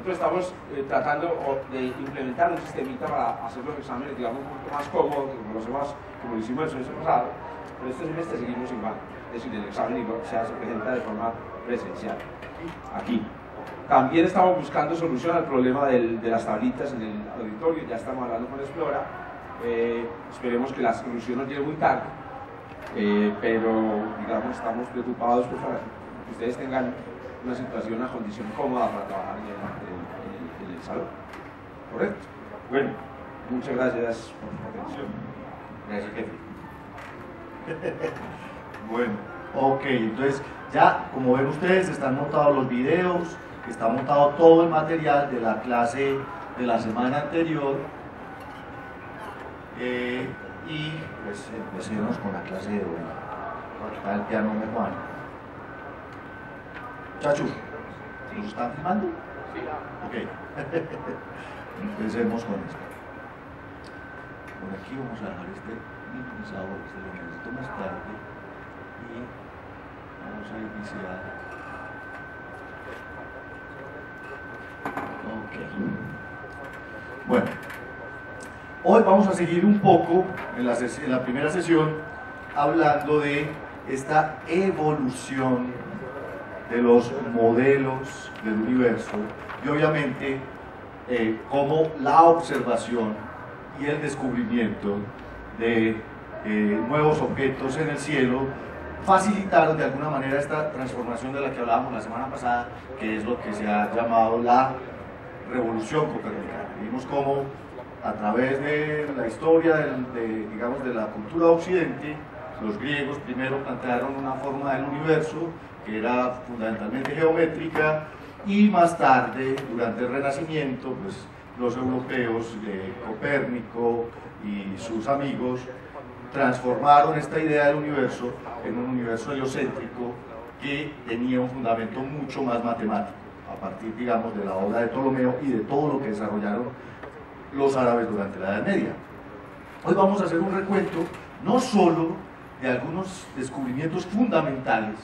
Nosotros estamos tratando de implementar un sistemita para hacer los exámenes, digamos, un poco más cómodos, como lo hicimos el semestre pasado, pero este semestre seguimos igual. Es decir, el examen se presenta de forma presencial. Aquí. También estamos buscando solución al problema de las tablitas en el auditorio, ya estamos hablando con Explora. Esperemos que la solución nos llegue muy tarde, pero digamos estamos preocupados pues, para que ustedes tengan una situación, una condición cómoda para trabajar en el salón. ¿Correcto? Bueno, muchas gracias por su atención. Gracias, jefe. Bueno, ok, entonces ya como ven ustedes están montados los videos, está montado todo el material de la clase de la semana anterior y pues empecemos con la clase de hoy. Aquí está el piano de Juan. Chacho, ¿nos están filmando? Sí. Ok. Empecemos con esto. Por aquí vamos a dejar este minimizador, se lo necesito más tarde y vamos a iniciar. Ok. Bueno, hoy vamos a seguir un poco en la primera sesión hablando de esta evolución de los modelos del universo y obviamente cómo la observación y el descubrimiento de nuevos objetos en el cielo facilitaron de alguna manera esta transformación de la que hablábamos la semana pasada, que es lo que se ha llamado la revolución copernicana. Vimos cómo a través de la historia digamos, de la cultura occidente, los griegos primero plantearon una forma del universo que era fundamentalmente geométrica y más tarde, durante el Renacimiento, pues, los europeos, Copérnico y sus amigos, transformaron esta idea del universo en un universo heliocéntrico que tenía un fundamento mucho más matemático, a partir, digamos, de la obra de Ptolomeo y de todo lo que desarrollaron los árabes durante la Edad Media. Hoy vamos a hacer un recuento no solo de algunos descubrimientos fundamentales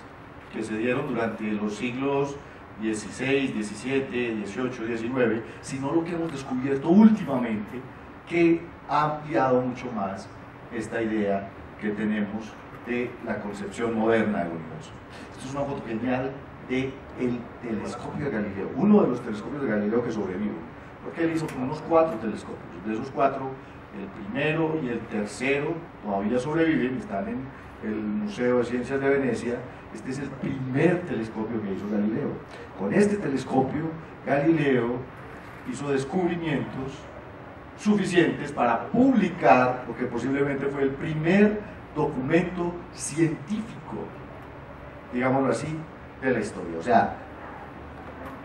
que se dieron durante los siglos XVI, XVII, XVIII, XIX, sino lo que hemos descubierto últimamente, que ha ampliado mucho más esta idea que tenemos de la concepción moderna del universo. Esto es una foto genial del telescopio de Galileo, uno de los telescopios de Galileo que sobreviven, porque él hizo como unos 4 telescopios. De esos 4, el primero y el tercero todavía sobreviven, están en el Museo de Ciencias de Venecia. Este es el primer telescopio que hizo Galileo. Con este telescopio, Galileo hizo descubrimientos suficientes para publicar lo que posiblemente fue el primer documento científico, digámoslo así, de la historia. O sea,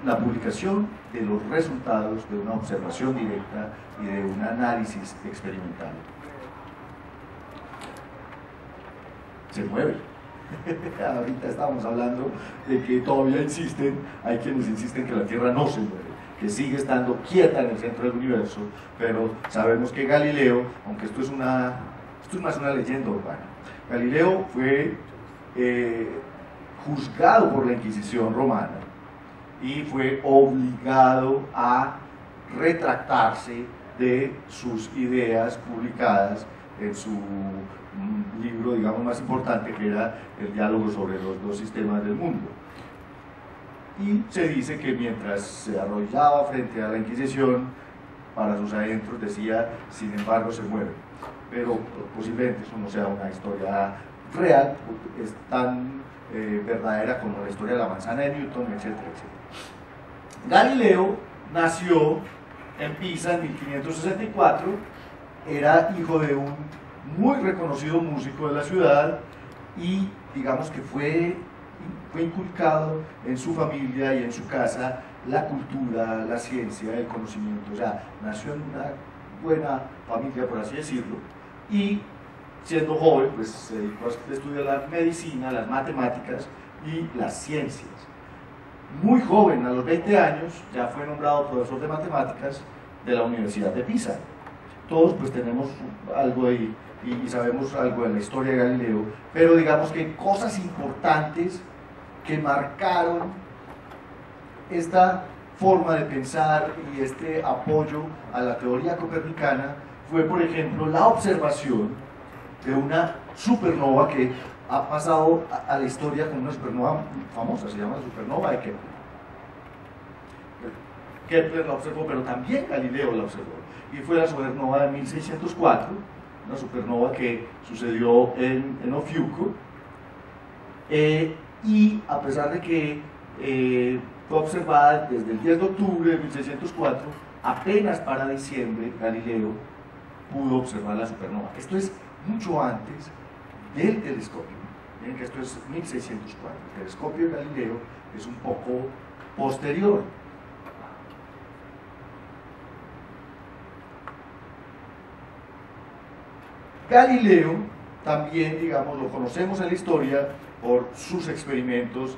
la publicación de los resultados de una observación directa y de un análisis experimental. Se mueve. Ahorita estábamos hablando de que todavía hay quienes insisten que la Tierra no se mueve, que sigue estando quieta en el centro del universo, pero sabemos que Galileo, aunque esto es más una leyenda urbana, Galileo fue juzgado por la Inquisición romana y fue obligado a retractarse de sus ideas publicadas en su libro, digamos, más importante, que era el diálogo sobre los dos sistemas del mundo. Y se dice que mientras se arrodillaba frente a la Inquisición, para sus adentros decía, sin embargo se mueve. Pero posiblemente eso no sea una historia real, es tan verdadera como la historia de la manzana de Newton, etcétera, etcétera. Galileo nació en Pisa en 1564, era hijo de un muy reconocido músico de la ciudad y digamos que fue inculcado en su familia y en su casa la cultura, la ciencia, el conocimiento. O sea, nació en una buena familia, por así decirlo, y siendo joven pues se dedicó a estudiar la medicina, las matemáticas y las ciencias. Muy joven, a los 20 años, ya fue nombrado profesor de matemáticas de la Universidad de Pisa. Todos pues tenemos algo ahí y sabemos algo de la historia de Galileo, pero digamos que cosas importantes que marcaron esta forma de pensar y este apoyo a la teoría copernicana fue, por ejemplo, la observación de una supernova que ha pasado a la historia como una supernova famosa, se llama la supernova de Kepler. Kepler la observó, pero también Galileo la observó, y fue la supernova de 1604, una supernova que sucedió en Ofiuco, y a pesar de que fue observada desde el 10 de octubre de 1604, apenas para diciembre Galileo pudo observar la supernova. Esto es mucho antes del telescopio. Miren que esto es 1604. El telescopio de Galileo es un poco posterior. Galileo también, digamos, lo conocemos en la historia por sus experimentos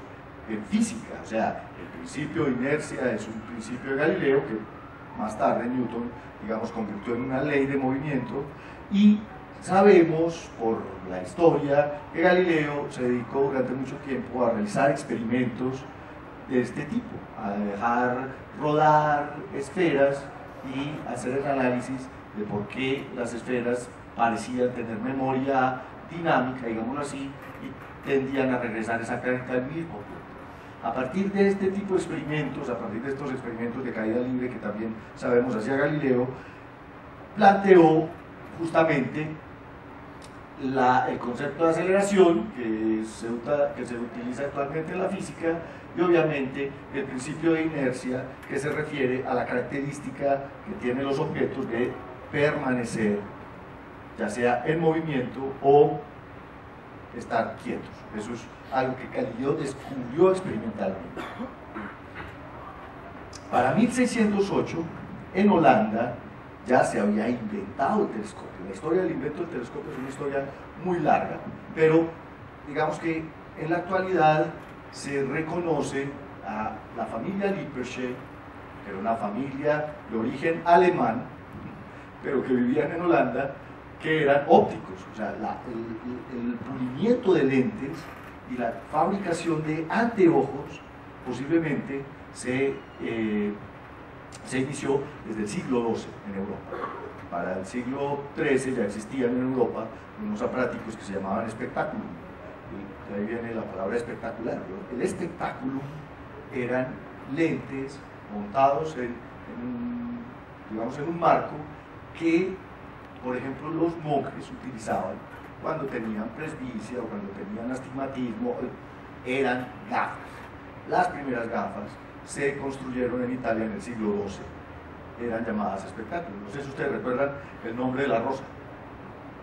en física, o sea, el principio de inercia es un principio de Galileo que más tarde Newton, digamos, convirtió en una ley de movimiento, y sabemos por la historia que Galileo se dedicó durante mucho tiempo a realizar experimentos de este tipo, a dejar rodar esferas y hacer el análisis de por qué las esferas parecían tener memoria dinámica, digámoslo así, y tendían a regresar exactamente al mismo punto. A partir de este tipo de experimentos, a partir de estos experimentos de caída libre que también sabemos hacía Galileo, planteó justamente el concepto de aceleración que se utiliza actualmente en la física, y obviamente el principio de inercia, que se refiere a la característica que tienen los objetos de permanecer, ya sea en movimiento o estar quietos. Eso es algo que Galileo descubrió experimentalmente. Para 1608, en Holanda, ya se había inventado el telescopio. La historia del invento del telescopio es una historia muy larga, pero digamos que en la actualidad se reconoce a la familia Lippershey, que era una familia de origen alemán, pero que vivían en Holanda, que eran ópticos, o sea, el pulimiento de lentes y la fabricación de anteojos posiblemente se inició desde el siglo XII en Europa. Para el siglo XIII ya existían en Europa unos aparaticos que se llamaban espectáculo, y de ahí viene la palabra espectacular, ¿no? El espectáculo eran lentes montados digamos, en un marco que, por ejemplo, los monjes utilizaban cuando tenían presbicia o cuando tenían astigmatismo. Eran gafas. Las primeras gafas se construyeron en Italia en el siglo XII. Eran llamadas espectáculos. No sé si ustedes recuerdan el nombre de la rosa,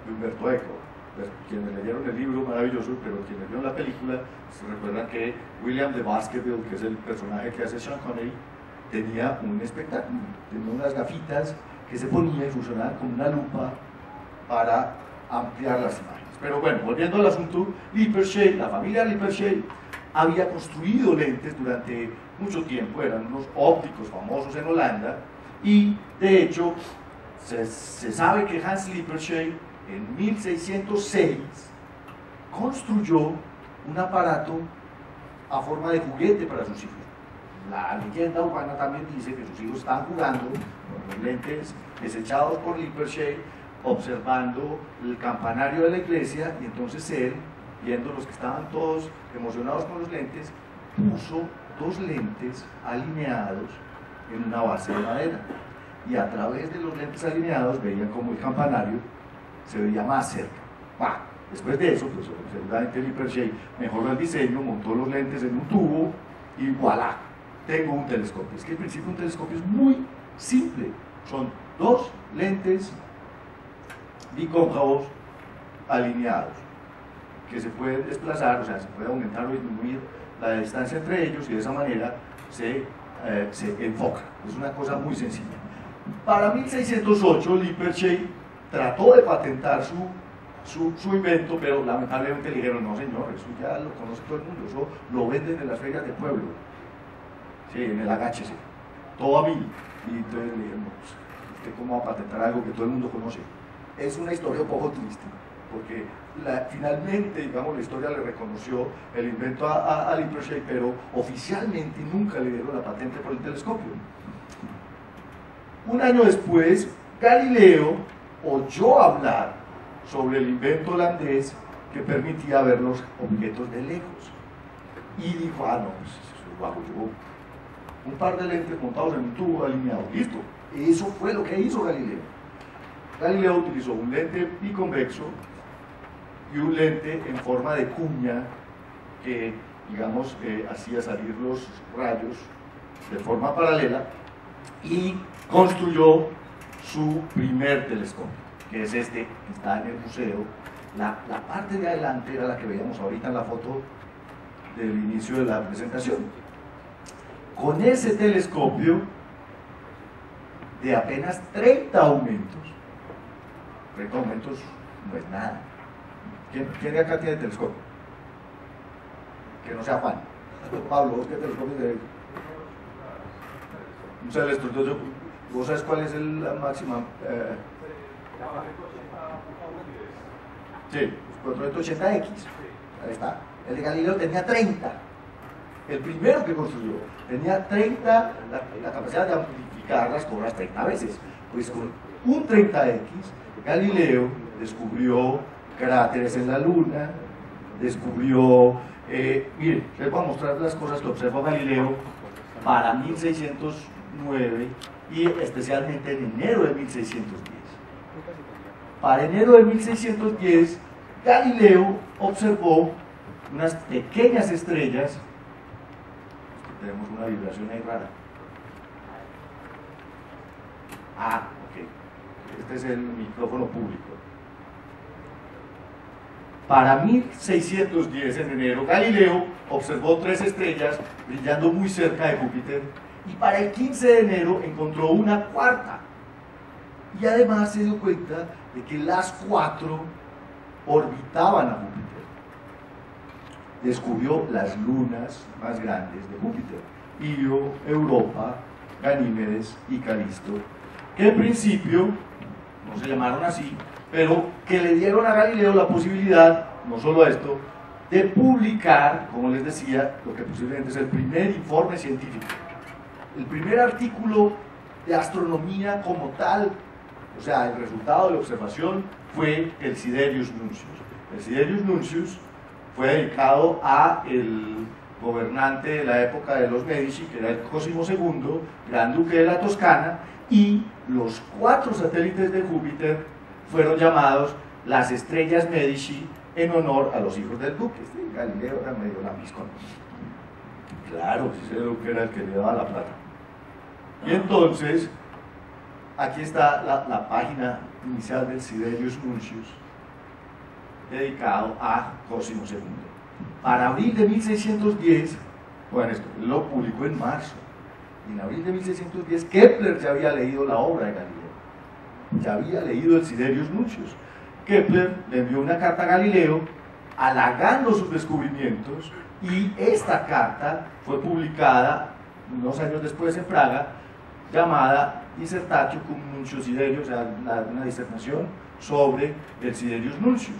de Umberto Eco. Pues, quienes leyeron el libro, maravilloso, pero quienes vieron la película, se recuerdan que William de Baskerville, que es el personaje que hace Sean Connery, tenía un espectáculo, tenía unas gafitas que se ponían y funcionaban como una lupa para ampliar las imágenes. Pero bueno, volviendo al asunto, Lippershey, la familia Lippershey había construido lentes durante mucho tiempo, eran unos ópticos famosos en Holanda, y de hecho se sabe que Hans Lippershey en 1606 construyó un aparato a forma de juguete para sus hijos. La leyenda urbana también dice que sus hijos estaban jugando con los lentes desechados por Lippershey, observando el campanario de la iglesia, y entonces él, viendo los que estaban todos emocionados con los lentes, puso dos lentes alineados en una base de madera, y a través de los lentes alineados veían como el campanario se veía más cerca. Después de eso, pues seguramente Lippershey mejoró el diseño, montó los lentes en un tubo y voilà, tengo un telescopio. Es que al principio un telescopio es muy simple, son dos lentes bicóncavos alineados que se pueden desplazar, o sea, se puede aumentar o disminuir la distancia entre ellos, y de esa manera se enfoca. Es una cosa muy sencilla. Para 1608 Lippershey trató de patentar su invento, pero lamentablemente le dijeron: no señor, eso ya lo conoce todo el mundo, eso lo venden en las ferias de pueblo, sí, en el agáchese, todo a 1000. Y entonces le dijeron: no, pues, ¿usted cómo va a patentar algo que todo el mundo conoce? Es una historia un poco triste, porque finalmente, digamos, la historia le reconoció el invento a Lippershey, pero oficialmente nunca le dieron la patente por el telescopio. Un año después, Galileo oyó hablar sobre el invento holandés que permitía ver los objetos de lejos. Y dijo, ah, no, pues eso lo hago yo. Un par de lentes montados en un tubo alineado. Listo. Eso fue lo que hizo Galileo. Galileo utilizó un lente biconvexo y un lente en forma de cuña que, digamos, hacía salir los rayos de forma paralela y construyó su primer telescopio, que es este que está en el museo. La parte de adelante era la que veíamos ahorita en la foto del inicio de la presentación. Con ese telescopio de apenas 30 aumentos, 30 aumentos no es nada. ¿Quién de acá tiene telescopio? Que no sea Juan. Pablo, ¿vos qué telescopio tenés? Un celeste. ¿Vos sabes cuál es la máxima? Sí, 480X. Ahí está. El de Galileo tenía 30. El primero que construyó tenía 30, la capacidad de amplificar las cosas 30 veces. Pues con un 30X, Galileo descubrió cráteres en la Luna, descubrió, miren, les voy a mostrar las cosas que observó Galileo para 1609 y especialmente en enero de 1610. Para enero de 1610, Galileo observó unas pequeñas estrellas. Tenemos una vibración ahí rara. Ah, ok. Este es el micrófono público. Para 1610, en enero, Galileo observó 3 estrellas brillando muy cerca de Júpiter y para el 15 de enero encontró una cuarta. Y además se dio cuenta de que las 4 orbitaban a Júpiter. Descubrió las lunas más grandes de Júpiter, Io, Europa, Ganímedes y Calisto, que en principio no se llamaron así, pero que le dieron a Galileo la posibilidad, no solo esto, de publicar, como les decía, lo que posiblemente es el primer informe científico, el primer artículo de astronomía como tal. O sea, el resultado de la observación fue el Siderius Nuncius. El Siderius Nuncius fue dedicado a el gobernante de la época de los Medici, que era el Cosimo II, gran duque de la Toscana, y los 4 satélites de Júpiter fueron llamados las estrellas Medici en honor a los hijos del duque. Galileo era medio lambiscón. Claro, ese duque era el que le daba la plata. Y entonces, aquí está la página inicial del Siderius Nuncius, dedicado a Cosimo II. Para abril de 1610, bueno, esto lo publicó en marzo, y en abril de 1610 Kepler ya había leído la obra de Galileo, ya había leído el Siderius Nuncius. Kepler le envió una carta a Galileo halagando sus descubrimientos, y esta carta fue publicada unos años después en Praga, llamada Dissertatio cum Nuncius Siderius, o sea, una disertación sobre el Siderius Nuncius.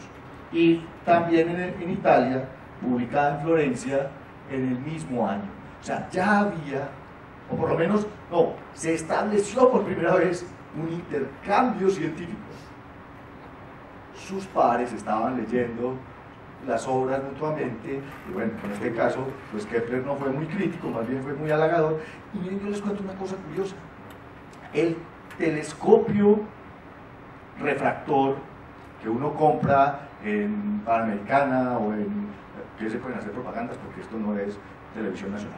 Y también en Italia, publicada en Florencia en el mismo año. O sea, ya había, o por lo menos, no, se estableció por primera vez un intercambio científico. Sus pares estaban leyendo las obras mutuamente, y bueno, en este caso, pues Kepler no fue muy crítico, más bien fue muy halagador. Y miren, yo les cuento una cosa curiosa. El telescopio refractor que uno compra en Panamericana o en, que se pueden hacer propagandas porque esto no es televisión nacional,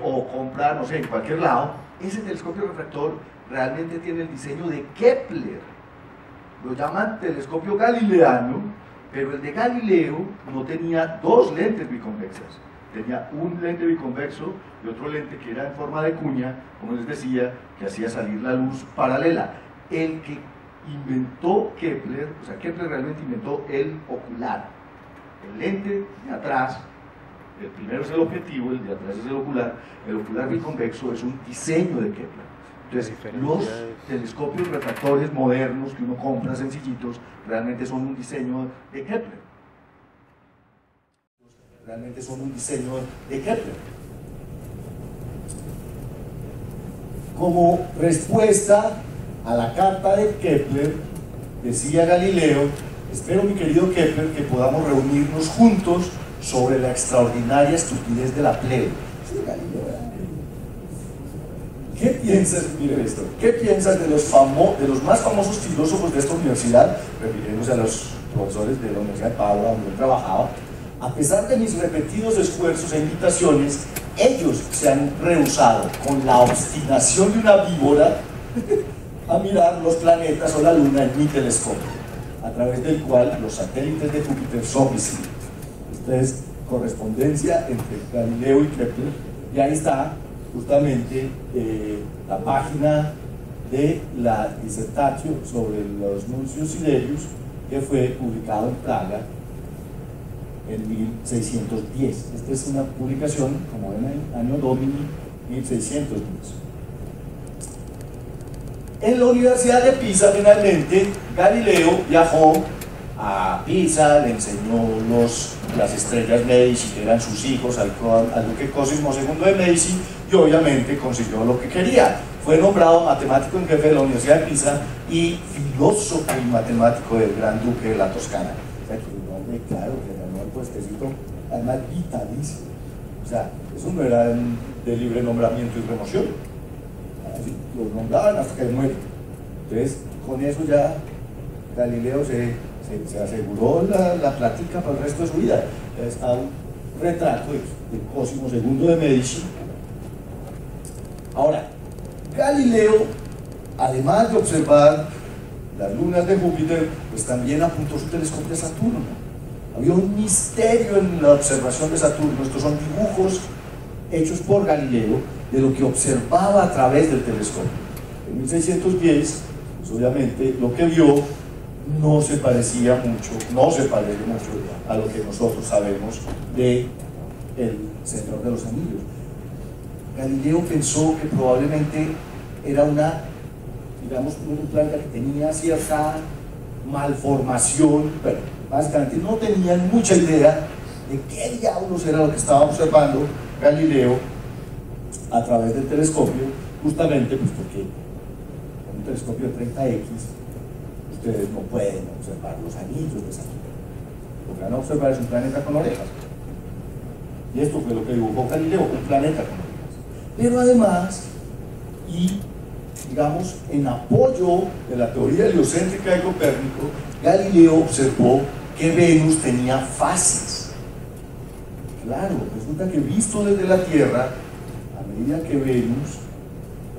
o compra, no sé, en cualquier lado, ese telescopio refractor realmente tiene el diseño de Kepler. Lo llaman telescopio galileano, pero el de Galileo no tenía 2 lentes biconvexas, tenía un lente biconvexo y otro lente que era en forma de cuña, como les decía, que hacía salir la luz paralela. El que inventó Kepler, o sea, Kepler realmente inventó el ocular, el lente de atrás. El primero es el objetivo, el de atrás es el ocular biconvexo es un diseño de Kepler. Entonces, los telescopios refractores modernos que uno compra sencillitos, realmente son un diseño de Kepler. realmente son un diseño de Kepler. Como respuesta a la carta de Kepler, decía Galileo: espero, mi querido Kepler, que podamos reunirnos juntos sobre la extraordinaria estupidez de la plebe. Sí, Galileo. ¿Qué piensas? Miren esto. ¿Qué piensas de los más famosos filósofos de esta universidad, refiriéndose a los profesores de la Universidad de Padua, donde él trabajaba? A pesar de mis repetidos esfuerzos e invitaciones, ellos se han rehusado, con la obstinación de una víbora, a mirar los planetas o la Luna en mi telescopio, a través del cual los satélites de Júpiter son visibles. Esta es correspondencia entre Galileo y Kepler, y ahí está justamente la página de la Dissertatio sobre los Nuncius Siderius, que fue publicado en Praga en 1610. Esta es una publicación, como ven, en el año Domini 1610. En la Universidad de Pisa, finalmente, Galileo viajó a Pisa, le enseñó las estrellas Medici, que eran sus hijos, al duque Cosimo II de Medici, y obviamente consiguió lo que quería. Fue nombrado matemático en jefe de la Universidad de Pisa y filósofo y matemático del gran duque de la Toscana. O sea, que un hombre, claro, que ganó el puestecito, además vitalicio. O sea, eso no era de libre nombramiento y remoción. Así, lo nombraban hasta que muere. Entonces, con eso ya Galileo se aseguró la plática para el resto de su vida. Está un retrato de Cosimo II de Medici. Ahora, Galileo, además de observar las lunas de Júpiter, pues también apuntó su telescopio a Saturno. Había un misterio en la observación de Saturno. Estos son dibujos hechos por Galileo de lo que observaba a través del telescopio. En 1610, pues obviamente lo que vio no se parecía mucho, no se parece mucho a lo que nosotros sabemos de el Señor de los Anillos. Galileo pensó que probablemente era digamos, un planeta que tenía cierta malformación, pero básicamente no tenían mucha idea de qué diablos era lo que estaba observando Galileo a través del telescopio, justamente pues porque con un telescopio de 30X ustedes no pueden observar los anillos de Saturno. Lo que van a observar es un planeta con orejas. Y esto fue lo que dibujó Galileo, un planeta con orejas. Pero además, y digamos, en apoyo de la teoría heliocéntrica de Copérnico, Galileo observó que Venus tenía fases. Claro, resulta que visto desde la Tierra, a medida que Venus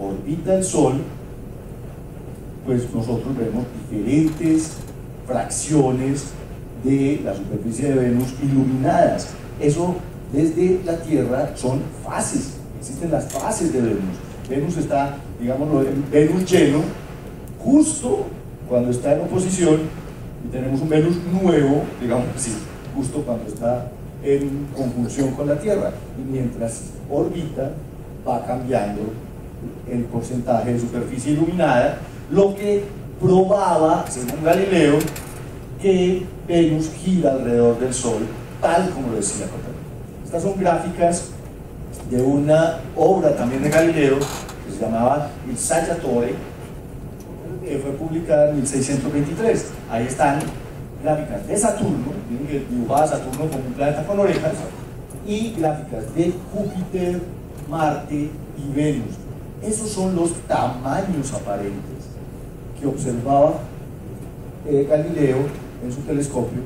orbita el Sol, pues nosotros vemos diferentes fracciones de la superficie de Venus iluminadas. Eso desde la Tierra son fases, existen las fases de Venus. Venus está, digámoslo, en Venus lleno, justo cuando está en oposición, y tenemos un Venus nuevo, digamos así, justo cuando está en conjunción con la Tierra. Y mientras orbita, va cambiando el porcentaje de superficie iluminada, lo que probaba, según Galileo, que Venus gira alrededor del Sol, tal como lo decía Copérnico. Estas son gráficas de una obra también de Galileo que se llamaba Il Saggiatore, que fue publicada en 1623. Ahí están gráficas de Saturno, dibujaba Saturno como un planeta con orejas, y gráficas de Júpiter, Marte y Venus. Esos son los tamaños aparentes que observaba Galileo en su telescopio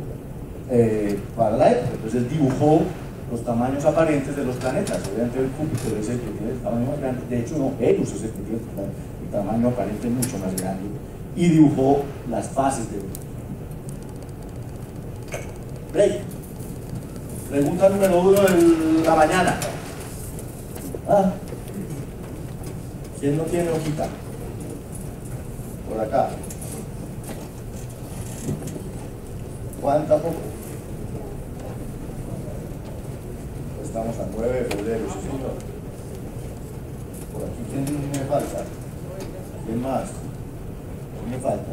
para la época. Entonces él dibujó los tamaños aparentes de los planetas. Obviamente el Júpiter es el que tiene el tamaño más grande, de hecho no, Venus es el que tiene el tamaño aparente mucho más grande, y dibujó las fases de Venus. Break. Pregunta número 1 de la mañana. ¿Quién no tiene hojita? Por acá. ¿Cuánta poco? Estamos a 9 de febrero, sí señor. Por aquí, ¿quién me falta? ¿Quién más? ¿Quién me falta?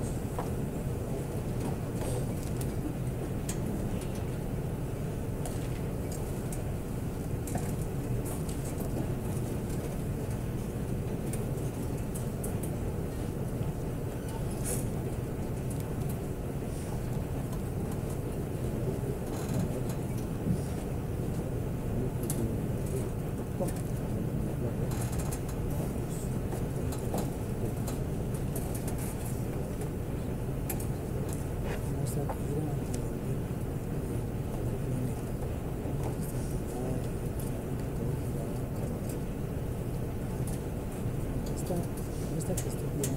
esta cuestión de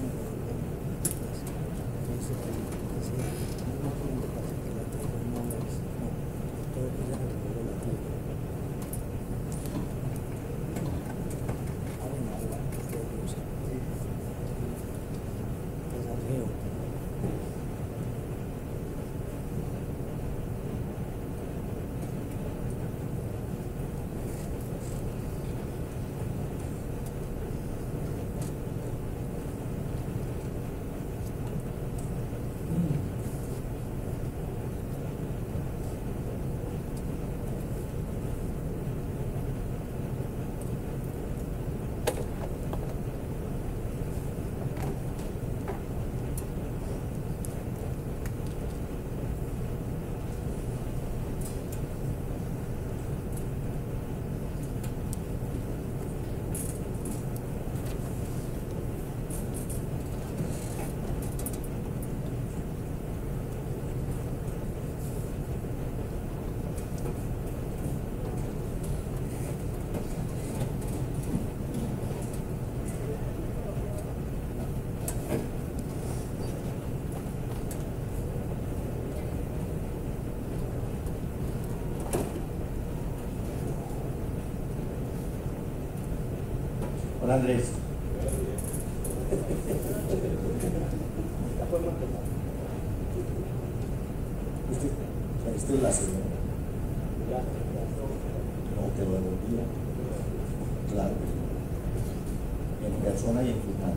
no pueden dejar que la tierra no es, no, todo gira alrededor de la tierra. Hablan antes de Dios, es ateo. Hola Andrés. Esta es la señora. No, te lo devolvía. Claro. En persona y en final.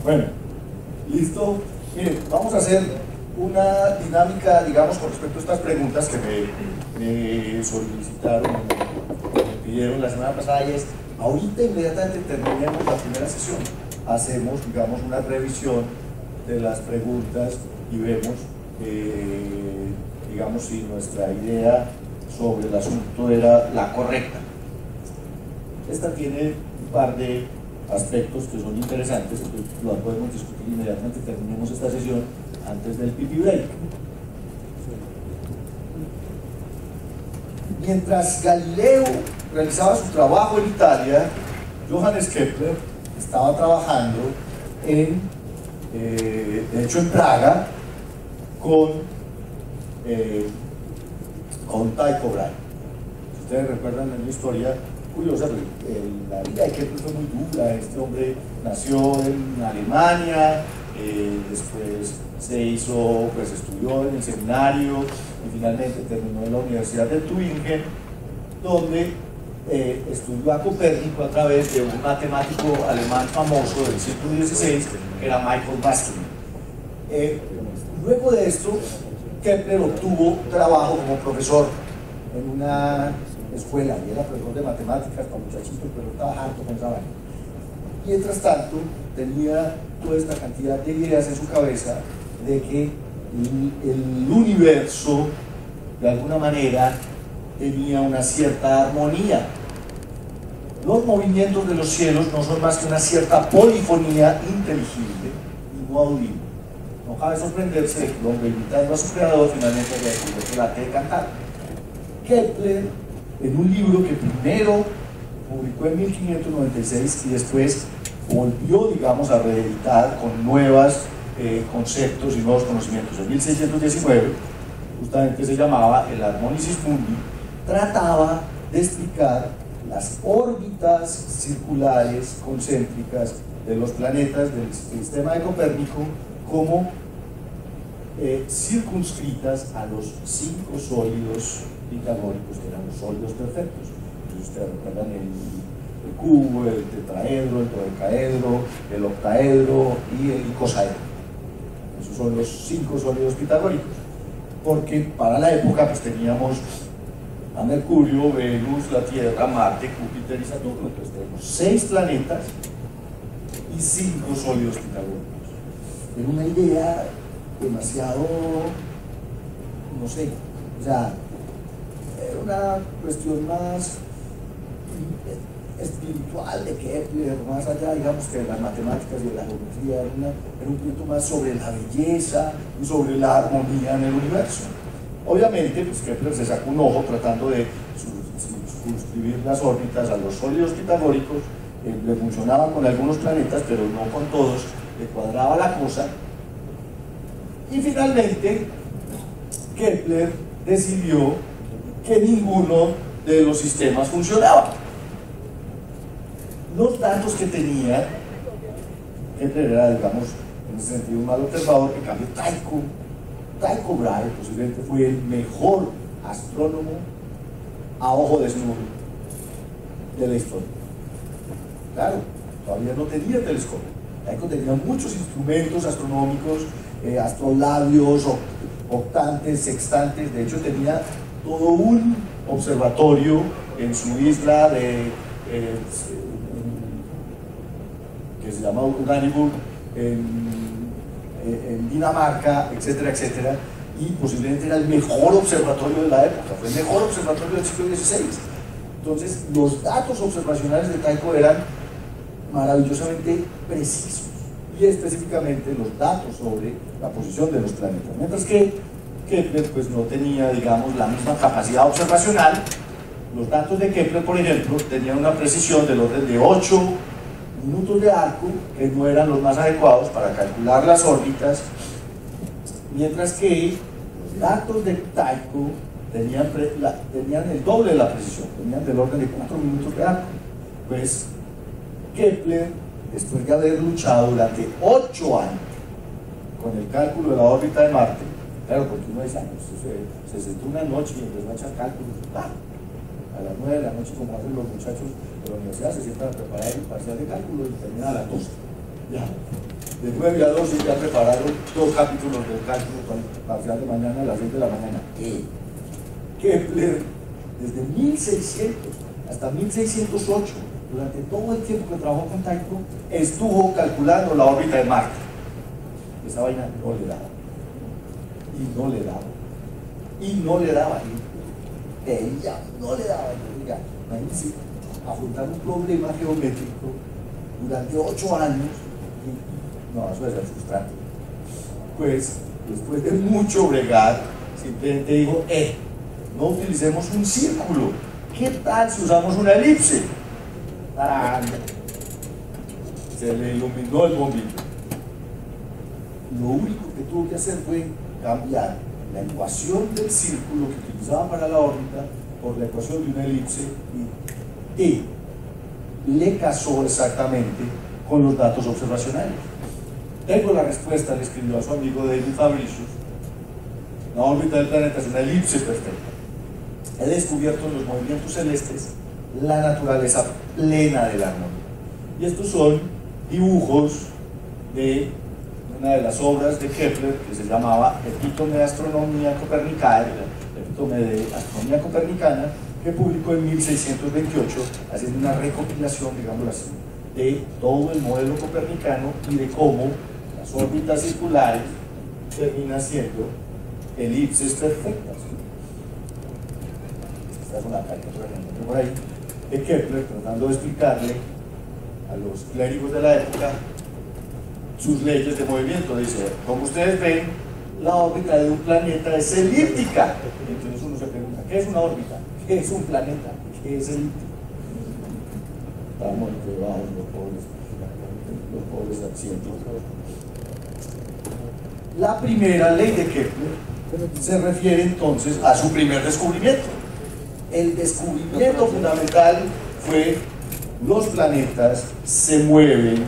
Bueno, listo. Miren, vamos a hacer una dinámica, digamos, con respecto a estas preguntas que me solicitaron, me pidieron la semana pasada, y es, ahorita inmediatamente terminemos la primera sesión, hacemos, digamos, una revisión de las preguntas y vemos, digamos, si nuestra idea sobre el asunto era la correcta. Esta tiene un par de aspectos que son interesantes, que lo podemos discutir inmediatamente, terminemos esta sesión antes del pipi break. Mientras Galileo realizaba su trabajo en Italia, Johannes Kepler estaba trabajando de hecho en Praga, con Tycho Brahe. Si ustedes recuerdan, en la historia curiosa, la vida de Kepler fue muy dura. Este hombre nació en Alemania, después se hizo, pues estudió en el seminario y finalmente terminó en la Universidad de Tübingen, donde estudió a Copérnico a través de un matemático alemán famoso del siglo XVI, que era Michael Bastian. Luego de esto, Kepler obtuvo trabajo como profesor en una escuela, y era profesor de matemáticas para muchachitos, pero estaba harto con esa vaina. Mientras tanto, tenía toda esta cantidad de ideas en su cabeza de que el universo, de alguna manera, tenía una cierta armonía. Los movimientos de los cielos no son más que una cierta polifonía inteligible y no audible. No cabe sorprenderse de que el hombre, imitando a su creador, finalmente haya descubierto el arte de cantar. Kepler, en un libro que primero publicó en 1596 y después volvió, digamos, a reeditar con nuevos conceptos y nuevos conocimientos en 1619, justamente se llamaba el Harmonicis Mundi, trataba de explicar las órbitas circulares concéntricas de los planetas del sistema de Copérnico como circunscritas a los 5 sólidos pitagóricos, que eran los sólidos perfectos. Entonces ustedes recuerdan el cubo, el tetraedro, el dodecaedro, el octaedro y el icosaedro. Esos son los 5 sólidos pitagóricos, porque para la época pues teníamos a Mercurio, Venus, la Tierra, Marte, Júpiter y Saturno. Entonces tenemos 6 planetas y 5 sólidos pitagóricos. Era una idea demasiado, no sé, o sea, era una cuestión más espiritual de Kepler, más allá, digamos, que de las matemáticas y de la geometría. Era un punto más sobre la belleza y sobre la armonía en el universo. Obviamente, pues Kepler se sacó un ojo tratando de, su circunscribir las órbitas a los sólidos pitagóricos, le funcionaba con algunos planetas, pero no con todos, le cuadraba la cosa. Y finalmente, Kepler decidió que ninguno de los sistemas funcionaba. Los datos que tenía, Kepler era, digamos, en ese sentido un mal observador. En cambio Tycho Brahe posiblemente fue el mejor astrónomo a ojo desnudo de la historia. Claro, todavía no tenía telescopio. Tycho tenía muchos instrumentos astronómicos, astrolabios, octantes, sextantes. De hecho tenía todo un observatorio en su isla que se llama Uraniborg, en Dinamarca, etcétera, etcétera, y posiblemente era el mejor observatorio de la época, fue el mejor observatorio del siglo XVI. Entonces, los datos observacionales de Tycho eran maravillosamente precisos, y específicamente los datos sobre la posición de los planetas, mientras que Kepler pues no tenía, digamos, la misma capacidad observacional. Los datos de Kepler, por ejemplo, tenían una precisión del orden de 8 minutos de arco, que no eran los más adecuados para calcular las órbitas, mientras que los datos de Tycho tenían el doble de la precisión, tenían del orden de 4 minutos de arco. Pues Kepler, después de haber luchado durante 8 años con el cálculo de la órbita de Marte, claro, porque uno dice, se sentó una noche y empezó a echar cálculos, a las 9 de la noche, como hacen los muchachos de la universidad, se sientan a preparar el parcial de cálculo y terminan a las 12. Ya, de 9 a 12 ya prepararon 2 capítulos del cálculo para el parcial de mañana a las 6 de la mañana. Kepler, desde 1600 hasta 1608, durante todo el tiempo que trabajó con Tycho, estuvo calculando la órbita de Marte. Esa vaina no le daba. Y no le daba. Y no le daba. Ella no le daba. Imagínense, afrontar un problema geométrico durante 8 años. No, eso es frustrante. Pues, después de mucho bregar, simplemente dijo, no utilicemos un círculo. ¿Qué tal si usamos una elipse? ¡Tarán! Se le iluminó el bombillo. Lo único que tuvo que hacer fue cambiar la ecuación del círculo que utilizaban para la órbita por la ecuación de una elipse y le casó exactamente con los datos observacionales. Tengo la respuesta, le escribió a su amigo David Fabricius. La órbita del planeta es una elipse perfecta. He descubierto en los movimientos celestes la naturaleza plena de la armonía. Y estos son dibujos de una de las obras de Kepler que se llamaba Epítome de Astronomía Copernicana, Epítome de Astronomía Copernicana, que publicó en 1628, haciendo una recopilación, digámoslo así, de todo el modelo copernicano y de cómo las órbitas circulares terminan siendo elipses perfectas. Esta es una caricatura que encontré por ahí de Kepler tratando de explicarle a los clérigos de la época sus leyes de movimiento. Dice, como ustedes ven, la órbita de un planeta es elíptica. Entonces uno se pregunta, ¿qué es una órbita? ¿Qué es un planeta? ¿Qué es elíptica? Estamos debajo los pobres asientos. La primera ley de Kepler se refiere entonces a su primer descubrimiento. El descubrimiento fundamental fue: los planetas se mueven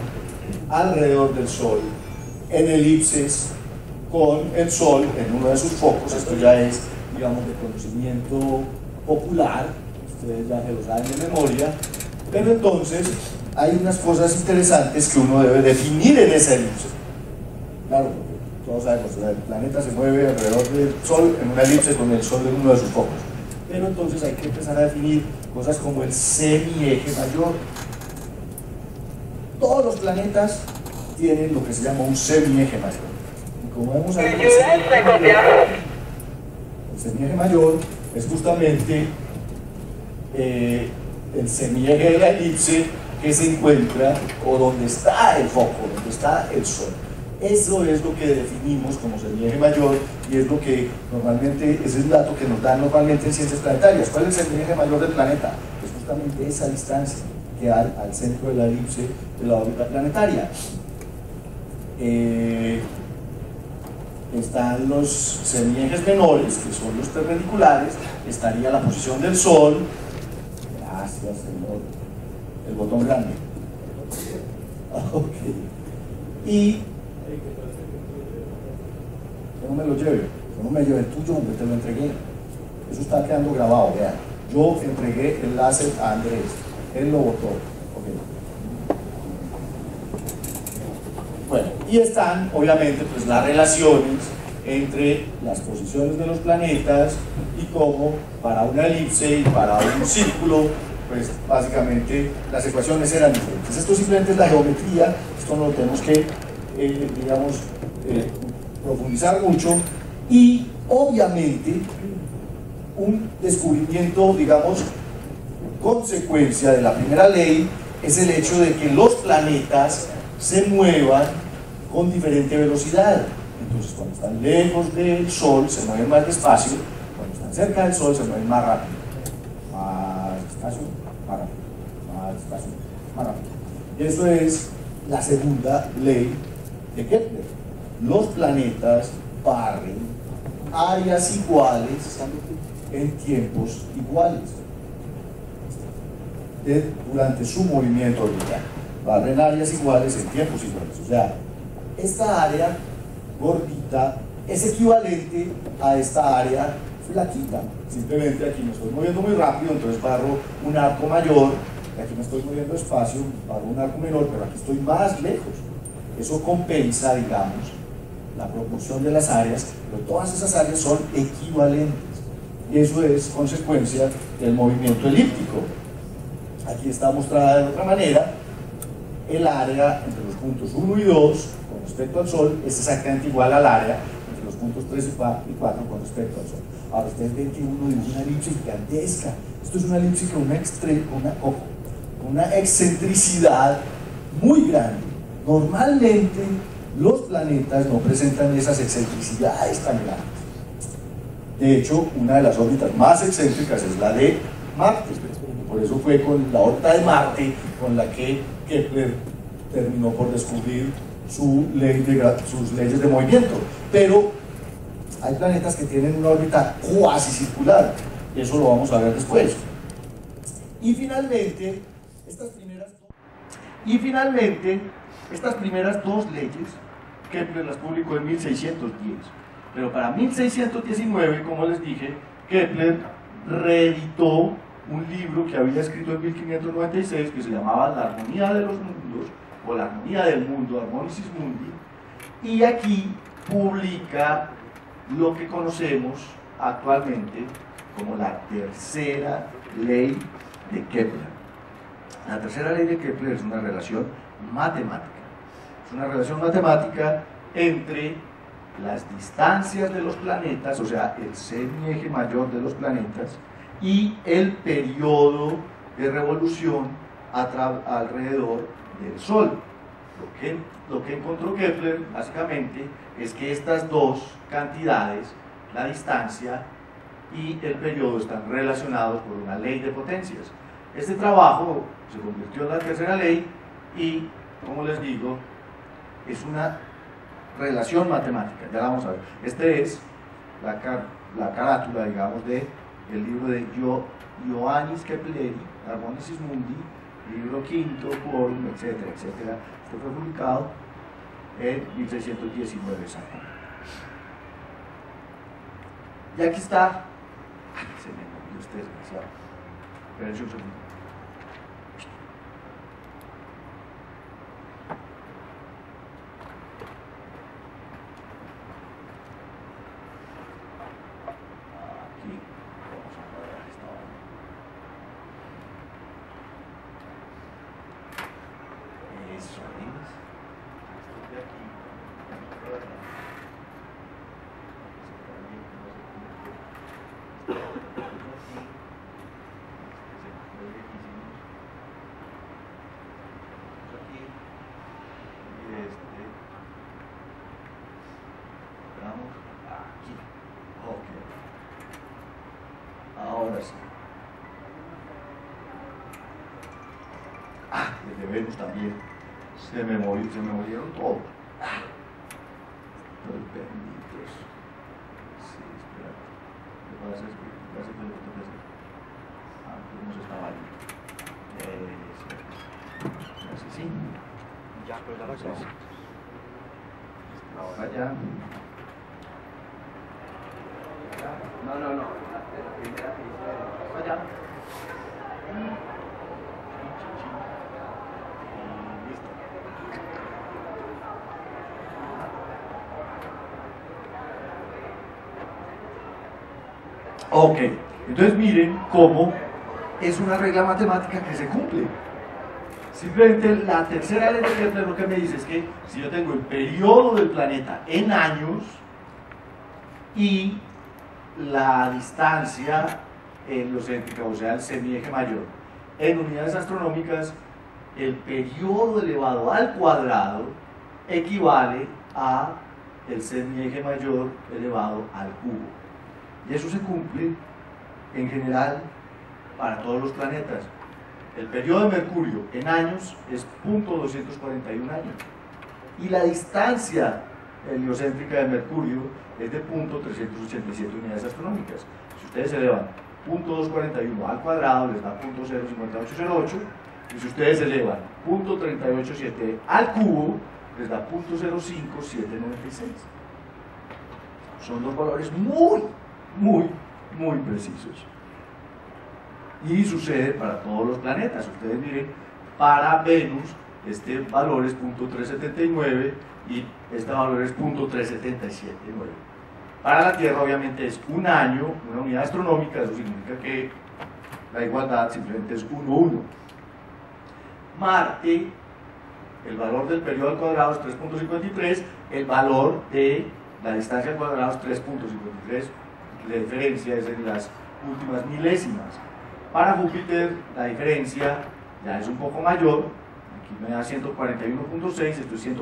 alrededor del Sol en elipses con el Sol en uno de sus focos. Esto ya es, digamos, de conocimiento popular, ustedes ya se lo saben de memoria, pero entonces hay unas cosas interesantes que uno debe definir en esa elipse. Claro, porque todos sabemos que el planeta se mueve alrededor del Sol en una elipse con el Sol en uno de sus focos, pero entonces hay que empezar a definir cosas como el semieje mayor. Todos los planetas tienen lo que se llama un semieje mayor. Y como vemos ahí, el semieje mayor es justamente el semieje de la elipse que se encuentra o donde está el foco, donde está el Sol. Eso es lo que definimos como semieje mayor y es lo que normalmente, ese es el dato que nos dan normalmente en ciencias planetarias. ¿Cuál es el semieje mayor del planeta? Es justamente esa distancia que hay al centro de la elipse de la órbita planetaria. Están los semiejes menores, que son los perpendiculares, estaría la posición del Sol. Gracias, señor. El botón grande. Ok. Y que no me lo lleve, que no me lleve el tuyo, hombre, te lo entregué. Eso está quedando grabado, vean. Yo entregué el láser a Andrés, él lo botó. Okay. Bueno, y están obviamente pues las relaciones entre las posiciones de los planetas y cómo para una elipse y para un círculo pues básicamente las ecuaciones eran diferentes. Esto simplemente es la geometría, esto no lo tenemos que digamos profundizar mucho, y obviamente un descubrimiento, digamos, consecuencia de la primera ley es el hecho de que los planetas se muevan con diferente velocidad. Entonces, cuando están lejos del Sol se mueven más despacio, cuando están cerca del Sol se mueven más rápido. Más despacio, más rápido. Más despacio, más rápido. Y eso es la segunda ley de Kepler. Los planetas barren áreas iguales en tiempos iguales durante su movimiento orbital. Barren áreas iguales en tiempos iguales. O sea, esta área gordita es equivalente a esta área flaquita. Simplemente aquí me estoy moviendo muy rápido, entonces barro un arco mayor, y aquí me estoy moviendo despacio, barro un arco menor, pero aquí estoy más lejos. Eso compensa, digamos, la proporción de las áreas, pero todas esas áreas son equivalentes. Y eso es consecuencia del movimiento elíptico. Aquí está mostrada de otra manera. El área entre los puntos 1 y 2 con respecto al Sol es exactamente igual al área entre los puntos 3 y 4 con respecto al Sol. Ahora ustedes ven que uno dibuja una elipse gigantesca. Esto es una elipse con una excentricidad muy grande. Normalmente los planetas no presentan esas excentricidades tan grandes. De hecho, una de las órbitas más excéntricas es la de Marte. Por eso fue con la órbita de Marte con la que Kepler terminó por descubrir sus leyes de movimiento. Pero hay planetas que tienen una órbita cuasi circular. Eso lo vamos a ver después. Y finalmente, estas primeras dos leyes, Kepler las publicó en 1610. Pero para 1619, como les dije, Kepler reeditó un libro que había escrito en 1596 que se llamaba La Armonía de los Mundos, o La Armonía del Mundo, Harmonicis Mundi, y aquí publica lo que conocemos actualmente como la tercera ley de Kepler. La tercera ley de Kepler es una relación matemática. Es una relación matemática entre las distancias de los planetas, o sea, el semieje mayor de los planetas, y el periodo de revolución alrededor del Sol. Lo que encontró Kepler, básicamente, es que estas dos cantidades, la distancia y el periodo, están relacionados por una ley de potencias. Este trabajo se convirtió en la tercera ley y, como les digo, es una relación matemática. Ya la vamos a ver. Este es la carátula, digamos, del libro de Ioannis Kepleri, Harmonicis Mundi, libro quinto, quórum, etcétera, etcétera. Este fue publicado en 1619 exactamente. Y aquí está. Se me movió este desgraciado. Espérense un segundo. el de Venus también. Se me murieron todos. Los benditos. Sí, espera. ¿Qué pasa? Es que casi que lo que tengo que hacer. Tenemos esta vaina. Así sí. Ya, pues la Entonces, razón. ahora ya. No, no, no. La primera que hice. Allá. Listo. Ok, entonces miren cómo es una regla matemática que se cumple. Simplemente la tercera ley de Kepler lo que me dice es que si yo tengo el periodo del planeta en años y la distancia heliocéntrica, o sea el semieje mayor, en unidades astronómicas, el periodo elevado al cuadrado equivale a el semieje mayor elevado al cubo. Y eso se cumple en general para todos los planetas. El periodo de Mercurio en años es 0.241 años y la distancia heliocéntrica de Mercurio es de 0.387 unidades astronómicas. Si ustedes elevan 0.241 al cuadrado les da 0.05808 y si ustedes elevan 0.387 al cubo les da 0.05796. Son dos valores muy precisos. Y sucede para todos los planetas. Ustedes miren, para Venus este valor es 0.379 y este valor es 0.3779. Para la Tierra obviamente es un año, una unidad astronómica, eso significa que la igualdad simplemente es 1,1. Marte, el valor del periodo al cuadrado es 3.53, el valor de la distancia al cuadrado es 3.53, la diferencia es en las últimas milésimas. Para Júpiter la diferencia ya es un poco mayor, aquí me da 141.6, esto es 140.85,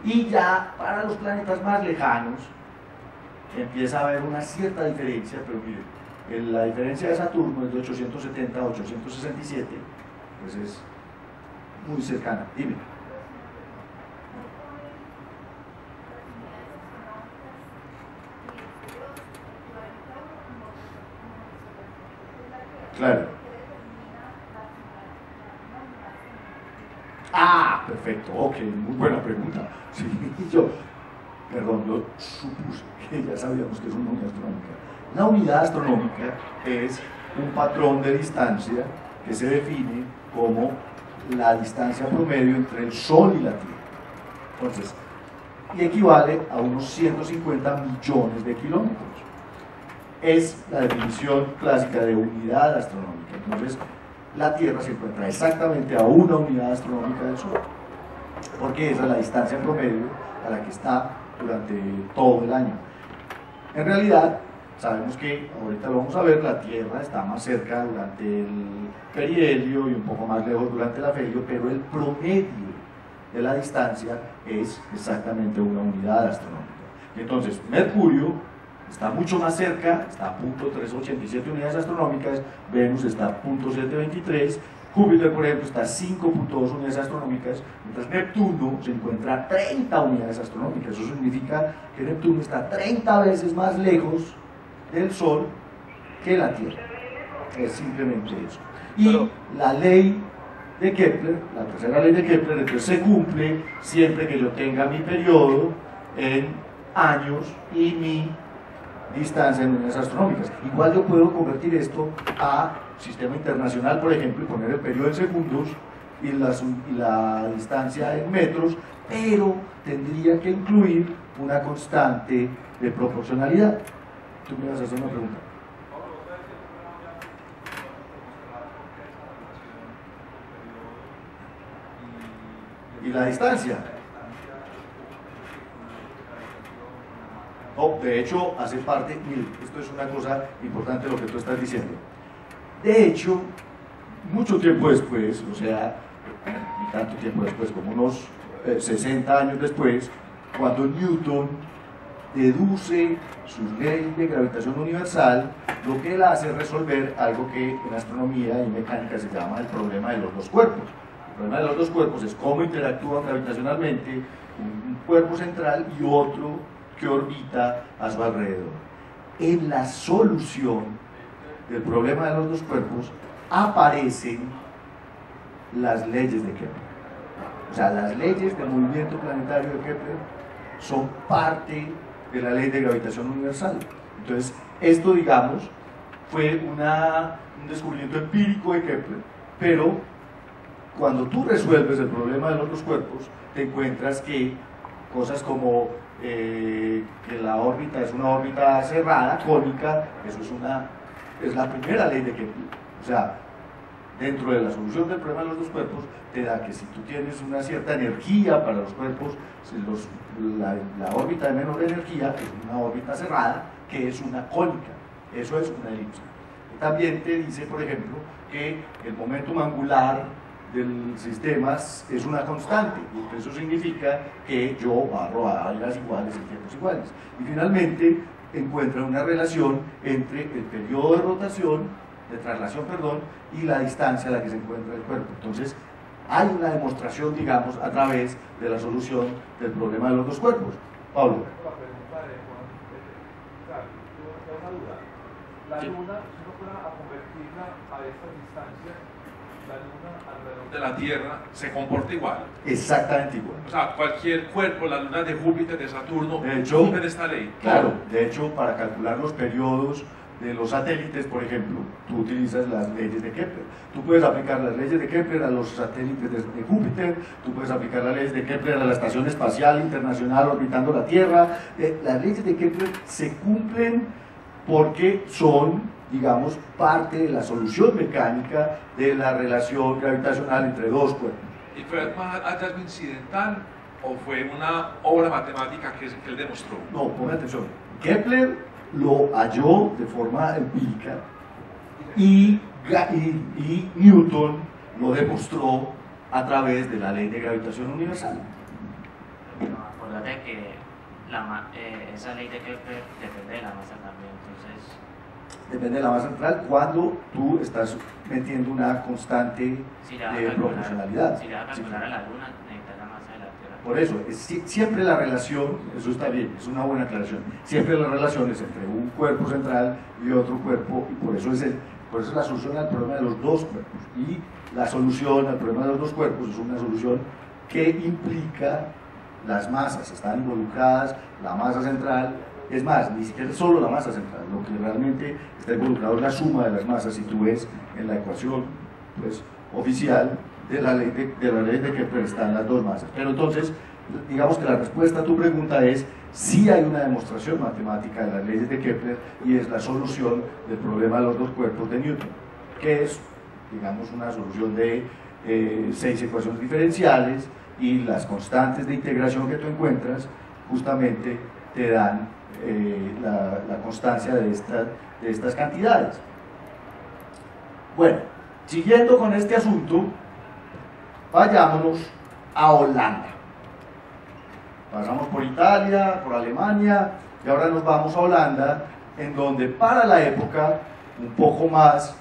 y ya para los planetas más lejanos empieza a haber una cierta diferencia, pero miren, la diferencia de Saturno es de 870 a 867, pues es muy cercana. Dime. Claro. Ah, perfecto, ok, muy buena pregunta. Sí, yo supuse que ya sabíamos que es una unidad astronómica. La unidad astronómica es un patrón de distancia que se define como la distancia promedio entre el Sol y la Tierra. Entonces, y equivale a unos 150 millones de kilómetros. Es la definición clásica de unidad astronómica. Entonces, la Tierra se encuentra exactamente a una unidad astronómica del Sol, porque esa es la distancia promedio a la que está durante todo el año. En realidad, sabemos que, ahorita lo vamos a ver, la Tierra está más cerca durante el perihelio y un poco más lejos durante el afelio, pero el promedio de la distancia es exactamente una unidad astronómica. Entonces, Mercurio está mucho más cerca, está a 0.387 unidades astronómicas, Venus está a 0.723, Júpiter, por ejemplo, está a 5.2 unidades astronómicas, mientras Neptuno se encuentra a 30 unidades astronómicas. Eso significa que Neptuno está 30 veces más lejos del Sol que la Tierra. Es simplemente eso. Y la ley de Kepler, la tercera ley de Kepler, entonces se cumple siempre que yo tenga mi periodo en años y mi distancia en unidades astronómicas. Igual yo puedo convertir esto a sistema internacional, por ejemplo, y poner el periodo en segundos y la distancia en metros, pero tendría que incluir una constante de proporcionalidad. Tú me vas a hacer una pregunta. ¿Y la distancia? No, de hecho, hace parte, mire, esto es una cosa importante lo que tú estás diciendo. De hecho, mucho tiempo después, o sea, ni tanto tiempo después, como unos 60 años después, cuando Newton deduce sus leyes de gravitación universal, lo que él hace es resolver algo que en astronomía y mecánica se llama el problema de los dos cuerpos. El problema de los dos cuerpos es cómo interactúan gravitacionalmente un cuerpo central y otro que orbita a su alrededor. En la solución del problema de los dos cuerpos aparecen las leyes de Kepler. O sea, las leyes del movimiento planetario de Kepler son parte de la ley de gravitación universal. Entonces, esto, digamos, fue un descubrimiento empírico de Kepler, pero cuando tú resuelves el problema de los dos cuerpos, te encuentras que cosas como que la órbita es una órbita cerrada, cónica, eso es la primera ley de Kepler. O sea, dentro de la solución del problema de los dos cuerpos, te da que si tú tienes una cierta energía para los cuerpos, la órbita de menor energía es una órbita cerrada, que es una cónica, eso es una elipse. También te dice, por ejemplo, que el momentum angular del sistema es una constante, y eso significa que yo barro a áreas iguales en tiempos iguales. Y finalmente encuentra una relación entre el periodo de rotación, de traslación, perdón, y la distancia a la que se encuentra el cuerpo. Entonces, hay una demostración, digamos, a través de la solución del problema de los dos cuerpos. Pablo. La Luna, si uno fuera a convertirla a estas distancias, la Luna alrededor de la Tierra se comporta igual. Exactamente igual. O sea, cualquier cuerpo, la Luna de Júpiter, de Saturno, de hecho, cumplen esta ley. Claro, de hecho, para calcular los periodos de los satélites, por ejemplo, tú utilizas las leyes de Kepler. Tú puedes aplicar las leyes de Kepler a los satélites de Júpiter, tú puedes aplicar las leyes de Kepler a la Estación Espacial Internacional orbitando la Tierra. Las leyes de Kepler se cumplen porque son, digamos, parte de la solución mecánica de la relación gravitacional entre dos cuerpos. ¿Y fue un hallazgo incidental o fue una obra matemática que él demostró? No, ponme atención. Kepler lo halló de forma empírica y Newton lo demostró a través de la ley de gravitación universal. Acuérdate que esa ley de Kepler depende de la masa también, entonces... Depende de la masa central cuando tú estás metiendo una constante de proporcionalidad. Si le vas a calcular a la Luna, necesitas la masa de la Tierra. Por eso, siempre la relación, eso está bien, es una buena aclaración, siempre las relaciones entre un cuerpo central y otro cuerpo, y por eso es la solución al problema de los dos cuerpos. Y la solución al problema de los dos cuerpos es una solución que implica las masas, están involucradas la masa central, es más, ni siquiera solo la masa central, lo que realmente está involucrado es la suma de las masas. Si tú ves en la ecuación pues, oficial de la ley de Kepler están las dos masas. Pero entonces, digamos que la respuesta a tu pregunta es sí hay una demostración matemática de las leyes de Kepler y es la solución del problema de los dos cuerpos de Newton, que es, digamos, una solución de 6 ecuaciones diferenciales, y las constantes de integración que tú encuentras justamente te dan la constancia de estas cantidades. Bueno, siguiendo con este asunto, vayámonos a Holanda. Pasamos por Italia, por Alemania, y ahora nos vamos a Holanda, en donde para la época, un poco más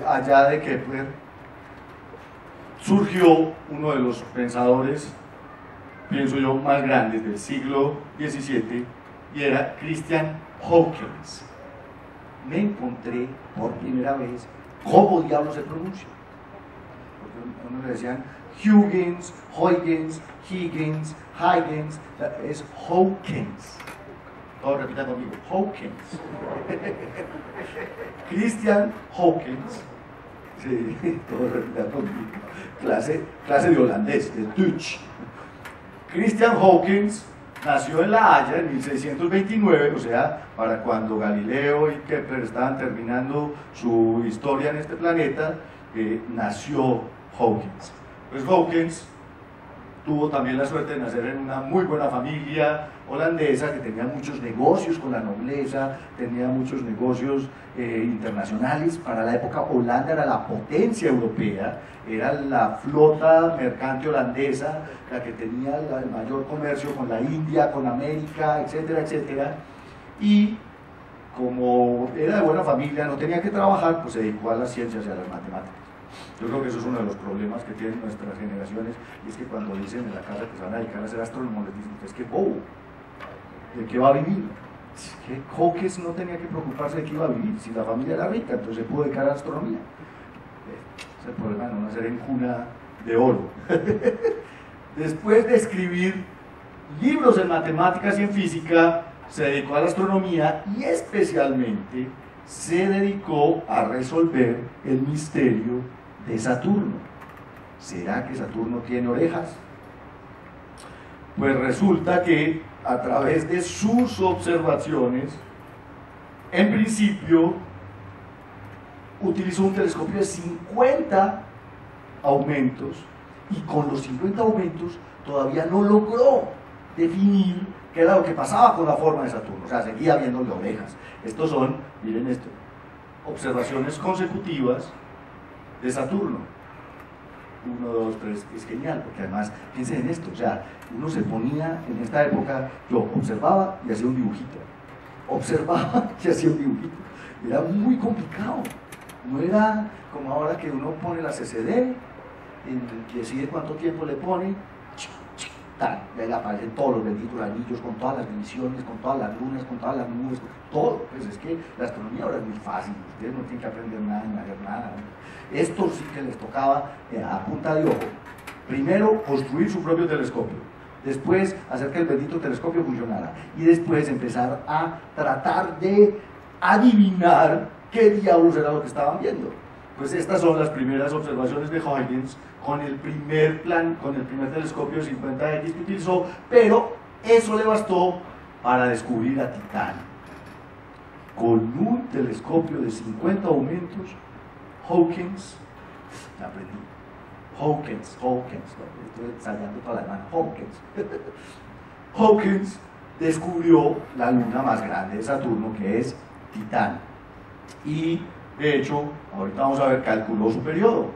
allá de Kepler, surgió uno de los pensadores, pienso yo, más grandes del siglo XVII, y era Christian Huygens. Me encontré por primera vez cómo diablos se pronuncia. Porque a uno le decían Huygens, Huygens, Higgins, Huygens, es Hawkins. Todos repitan conmigo, Hawkins. Christian Hawkins. Sí, todos repitan conmigo. Clase de holandés, de Dutch. Christian Hawkins nació en La Haya en 1629, o sea, para cuando Galileo y Kepler estaban terminando su historia en este planeta, nació Hawkins. Pues Hawkins tuvo también la suerte de nacer en una muy buena familia holandesa que tenía muchos negocios con la nobleza, tenía muchos negocios internacionales. Para la época Holanda era la potencia europea, era la flota mercante holandesa la que tenía el mayor comercio con la India, con América, etcétera, etcétera. Y como era de buena familia, no tenía que trabajar, pues se dedicó a las ciencias y a las matemáticas. Yo creo que eso es uno de los problemas que tienen nuestras generaciones, y es que cuando dicen en la casa que se van a dedicar a ser astrónomos, les dicen que es que bobo, ¿de qué va a vivir? Es que Hawkins no tenía que preocuparse de qué iba a vivir, si la familia era rica, entonces se pudo dedicar a la astronomía. Es el problema de no nacer en cuna de oro. Después de escribir libros en matemáticas y en física, se dedicó a la astronomía y especialmente se dedicó a resolver el misterio de Saturno. ¿Será que Saturno tiene orejas? Pues resulta que a través de sus observaciones, en principio, utilizó un telescopio de 50 aumentos y con los 50 aumentos todavía no logró definir qué era lo que pasaba con la forma de Saturno, o sea, seguía viéndole orejas. Estos son, miren esto, observaciones consecutivas de Saturno. 1, 2, 3, es genial, porque además, piensen en esto, o sea, uno se ponía, en esta época, yo observaba y hacía un dibujito, observaba y hacía un dibujito, era muy complicado, no era como ahora que uno pone la CCD, y decide cuánto tiempo le pone, y ahí aparecen todos los benditos anillos, con todas las divisiones, con todas las lunas, con todas las nubes, con todo. Pues es que la astronomía ahora es muy fácil, ustedes no tienen que aprender nada ni hacer nada. Esto sí que les tocaba a punta de ojo. Primero, construir su propio telescopio, después hacer que el bendito telescopio funcionara, y después empezar a tratar de adivinar qué diablos era lo que estaban viendo. Pues estas son las primeras observaciones de Huygens con el primer telescopio de 50X que utilizó, pero eso le bastó para descubrir a Titán. Con un telescopio de 50 aumentos, Hawkins, aprendí, Hawkins, estoy ensayando toda la mano, Hawkins descubrió la luna más grande de Saturno, que es Titán, y de hecho, ahorita vamos a ver, calculó su periodo.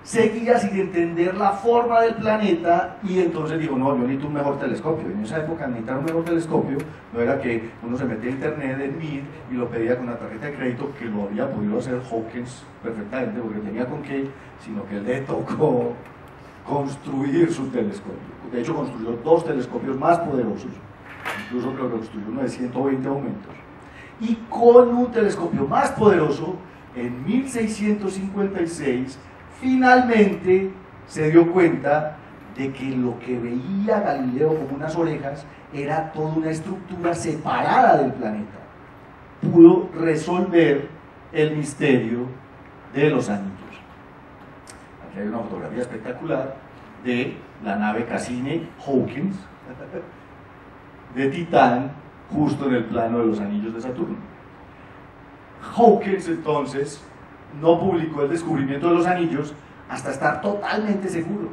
Seguía sin entender la forma del planeta y entonces dijo, no, yo necesito un mejor telescopio. En esa época necesitar un mejor telescopio no era que uno se metía a internet en MIR y lo pedía con una tarjeta de crédito, que lo había podido hacer Hawkins perfectamente porque tenía con qué, sino que le tocó construir su telescopio. De hecho construyó 2 telescopios más poderosos, incluso creo que construyó uno de 120 aumentos. Y con un telescopio más poderoso, en 1656, finalmente se dio cuenta de que lo que veía Galileo como unas orejas era toda una estructura separada del planeta. Pudo resolver el misterio de los anillos. Aquí hay una fotografía espectacular de la nave Cassini-Hawkins de Titán, justo en el plano de los anillos de Saturno. Hawkins entonces no publicó el descubrimiento de los anillos hasta estar totalmente seguro.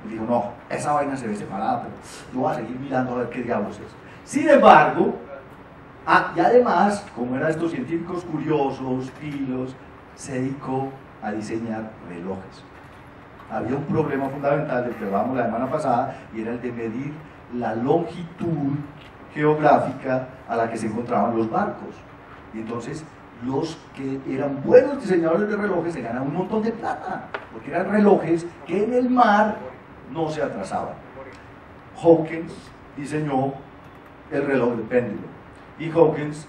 Él dijo, no, esa vaina se ve separada, pero yo voy a seguir mirando a ver qué diablos es. Sin embargo, y además, como eran estos científicos curiosos, pilos, se dedicó a diseñar relojes. Había un problema fundamental del que hablábamos la semana pasada, y era el de medir la longitud geográfica a la que se encontraban los barcos. Y entonces los que eran buenos diseñadores de relojes se ganaban un montón de plata, porque eran relojes que en el mar no se atrasaban. Hawkins diseñó el reloj de péndulo, y Hawkins,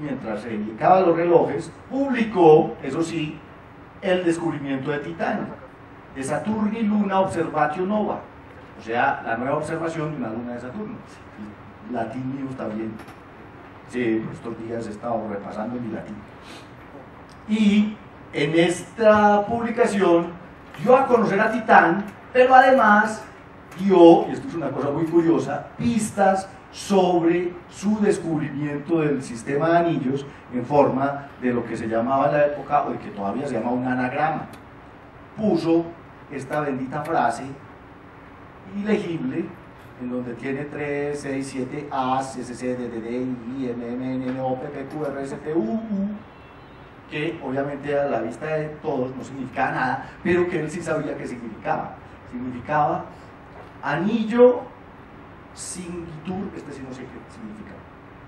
mientras se dedicaba a los relojes, publicó, eso sí, el descubrimiento de Titán, de Saturni Luna Observatio Nova, o sea, la nueva observación de una luna de Saturno. Latín mío está bien. Sí, por estos días he estado repasando mi latín. Y en esta publicación dio a conocer a Titán, pero además dio, y esto es una cosa muy curiosa, pistas sobre su descubrimiento del sistema de anillos en forma de lo que se llamaba en la época, o que todavía se llama un anagrama. Puso esta bendita frase, ilegible, en donde tiene 3, 6, 7 A's, S, C, D, D, D, I, M, M, N, N, O, P, P, Q, R, S, T, U, U, que obviamente a la vista de todos no significaba nada, pero que él sí sabía qué significaba. Significaba anillo singitur, este sí no sé qué significa,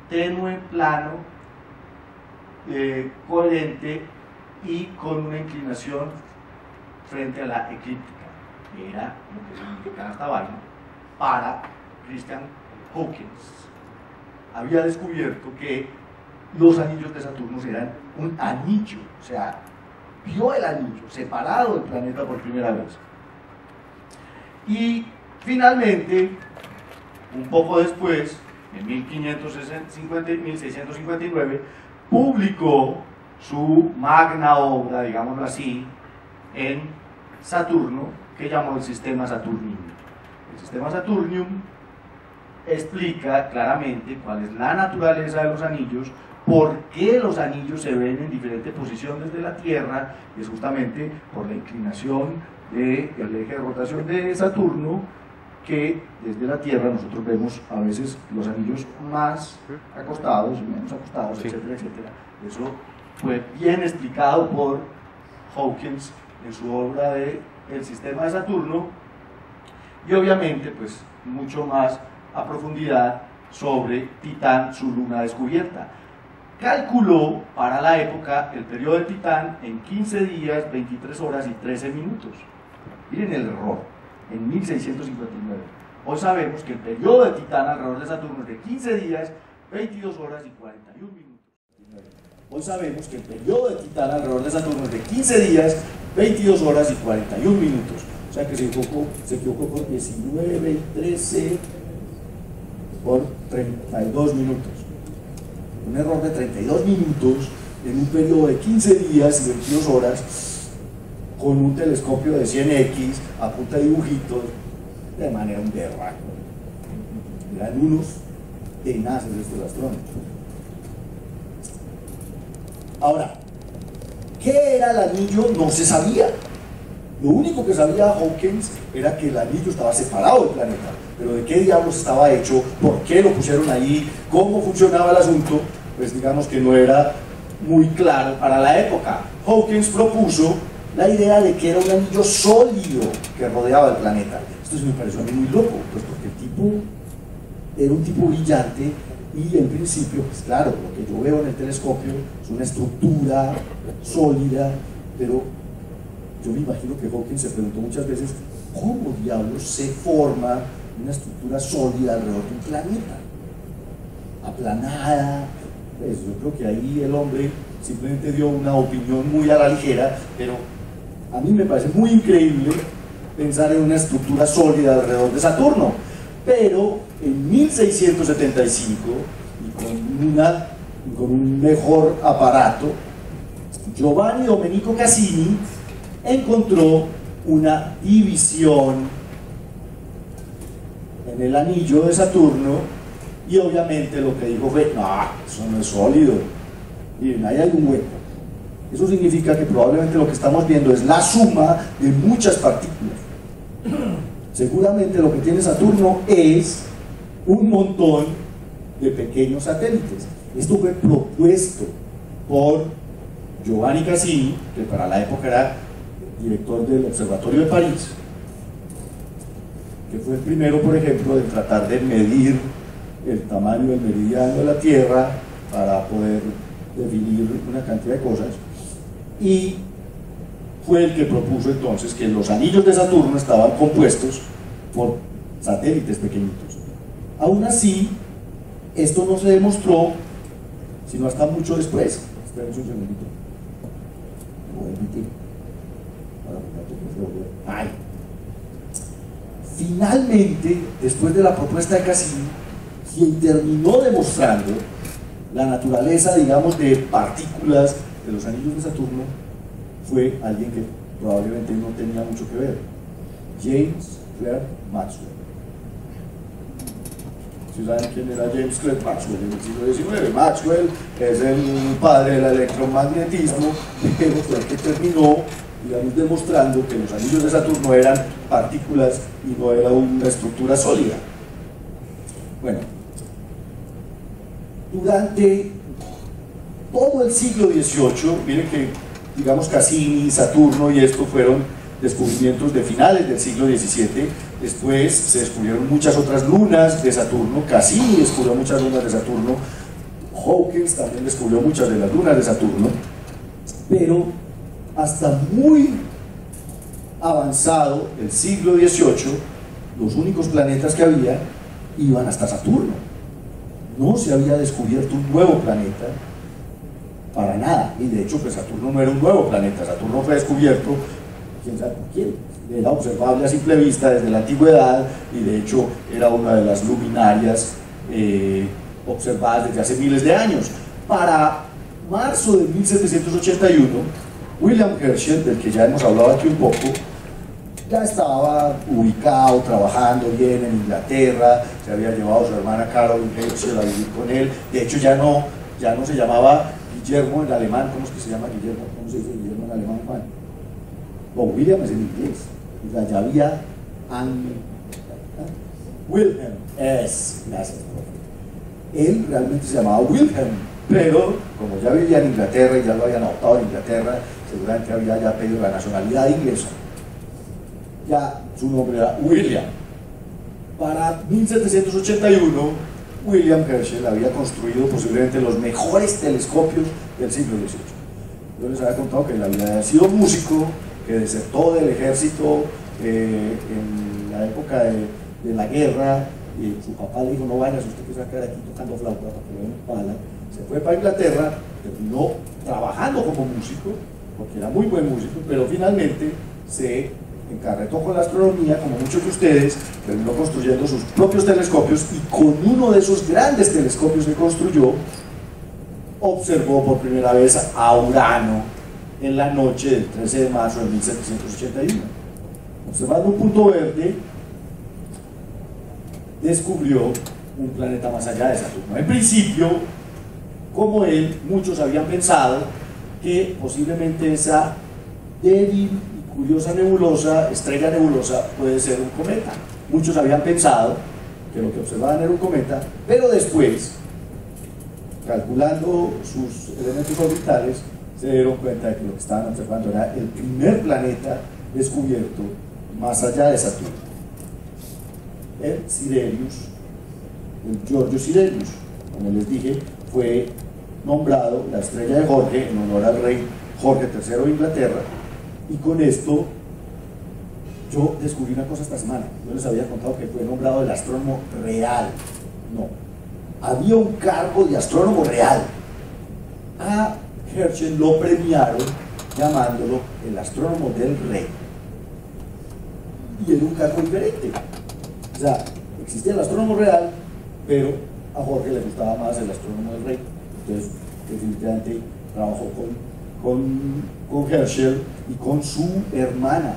tenue, plano, coherente y con una inclinación frente a la eclíptica, que era lo que significaba esta vaina para Christian Huygens. Había descubierto que los anillos de Saturno eran un anillo, o sea, vio el anillo separado del planeta por primera vez. Y finalmente, un poco después, en 1659, publicó su magna obra, digámoslo así, en Saturno, que llamó el sistema Saturnium. El sistema Saturnium explica claramente cuál es la naturaleza de los anillos, por qué los anillos se ven en diferente posición desde la Tierra, y es justamente por la inclinación del eje de rotación de Saturno, que desde la Tierra nosotros vemos a veces los anillos más acostados, menos acostados, Sí. etcétera, etcétera. Eso fue bien explicado por Hawkins en su obra de El sistema de Saturno, y obviamente pues mucho más a profundidad sobre Titán, su luna descubierta. Calculó para la época el periodo de Titán en 15 días, 23 horas y 13 minutos. Miren el error, en 1659. Hoy sabemos que el periodo de Titán alrededor de Saturno es de 15 días, 22 horas y 41 minutos. Hoy sabemos que el periodo de Titán alrededor de Saturno es de 15 días, 22 horas y 41 minutos. O sea que se equivocó por 19 y 13 por 32 minutos. Un error de 32 minutos en un periodo de 15 días y 22 horas con un telescopio de 100X a punta de dibujitos, de manera un berraco. Eran unos tenaces estos astrónomos. Ahora, ¿qué era el anillo? No se sabía. Lo único que sabía Hawkins era que el anillo estaba separado del planeta, pero de qué diablos estaba hecho, por qué lo pusieron ahí, cómo funcionaba el asunto, pues digamos que no era muy claro para la época. Hawkins propuso la idea de que era un anillo sólido que rodeaba el planeta. Esto sí me pareció a mí muy loco, pues porque el tipo era un tipo brillante y en principio, pues claro, lo que yo veo en el telescopio es una estructura sólida, pero yo me imagino que Hawkins se preguntó muchas veces cómo diablos se forma una estructura sólida alrededor de un planeta, aplanada. Pues yo creo que ahí el hombre simplemente dio una opinión muy a la ligera, pero a mí me parece muy increíble pensar en una estructura sólida alrededor de Saturno. Pero en 1675, y con un mejor aparato, Giovanni Domenico Cassini encontró una división en el anillo de Saturno, y obviamente lo que dijo fue: no, eso no es sólido, miren, ahí hay un hueco. Eso significa que probablemente lo que estamos viendo es la suma de muchas partículas. Seguramente lo que tiene Saturno es un montón de pequeños satélites. Esto fue propuesto por Giovanni Cassini, que para la época era director del Observatorio de París, que fue el primero, por ejemplo, en tratar de medir el tamaño del meridiano de la Tierra para poder definir una cantidad de cosas, y fue el que propuso entonces que los anillos de Saturno estaban compuestos por satélites pequeñitos. Aún así, esto no se demostró sino hasta mucho después. Esperen un segundito. Ay. Finalmente, después de la propuesta de Cassini, quien terminó demostrando la naturaleza, digamos, de partículas de los anillos de Saturno fue alguien que probablemente no tenía mucho que ver: James Clerk Maxwell. ¿Sí saben quién era James Clerk Maxwell en el siglo XIX? Maxwell es el padre del electromagnetismo, pero fue el que terminó digamos, demostrando que los anillos de Saturno eran partículas y no era una estructura sólida. Bueno, durante todo el siglo XVIII, miren que, digamos, Cassini, Saturno y esto fueron descubrimientos de finales del siglo XVII. Después se descubrieron muchas otras lunas de Saturno. Cassini descubrió muchas lunas de Saturno. Hawkins también descubrió muchas de las lunas de Saturno. Pero hasta muy avanzado el siglo XVIII, los únicos planetas que había iban hasta Saturno. No se había descubierto un nuevo planeta para nada, y de hecho pues Saturno no era un nuevo planeta. Saturno fue descubierto, quién sabe por quién, era observable a simple vista desde la antigüedad, y de hecho era una de las luminarias observadas desde hace miles de años. Para marzo de 1781, William Herschel, del que ya hemos hablado aquí un poco, ya estaba ubicado, trabajando bien en Inglaterra. Se había llevado a su hermana Caroline Herschel a vivir con él. De hecho ya no se llamaba Guillermo en alemán. ¿Cómo es que se llama Guillermo? ¿Cómo se dice Guillermo en alemán, Juan? O William es en inglés. O sea, ya había Wilhelm. Gracias, profe. Él realmente se llamaba Wilhelm, pero como ya vivía en Inglaterra y ya lo habían adoptado en Inglaterra, seguramente había ya pedido la nacionalidad inglesa. Ya su nombre era William. Para 1781, William Herschel había construido posiblemente los mejores telescopios del siglo XVIII. Yo les había contado que él había sido músico, que desertó del ejército en la época de la guerra, y su papá le dijo: no vayas, usted que se va a quedar aquí tocando flauta para que le den pala. Se fue para Inglaterra, terminó trabajando como músico, porque era muy buen músico, pero finalmente se encarretó con la astronomía, como muchos de ustedes, terminó construyendo sus propios telescopios, y con uno de esos grandes telescopios que construyó, observó por primera vez a Urano en la noche del 13 de marzo de 1781. Observando un punto verde, descubrió un planeta más allá de Saturno. En principio, como él, muchos habían pensado que posiblemente esa débil y curiosa nebulosa, estrella nebulosa, puede ser un cometa. Muchos habían pensado que lo que observaban era un cometa, pero después, calculando sus elementos orbitales, se dieron cuenta de que lo que estaban observando era el primer planeta descubierto más allá de Saturno. El Sirius, el Giorgio Sirius, como les dije, fue nombrado la estrella de Jorge en honor al rey Jorge III de Inglaterra. Y con esto yo descubrí una cosa esta semana. Yo les había contado que fue nombrado el astrónomo real. No, había un cargo de astrónomo real. A Herschel lo premiaron llamándolo el astrónomo del rey, y era un cargo diferente. O sea, existía el astrónomo real, pero a Jorge le gustaba más el astrónomo del rey. Entonces, definitivamente trabajó con Herschel y con su hermana.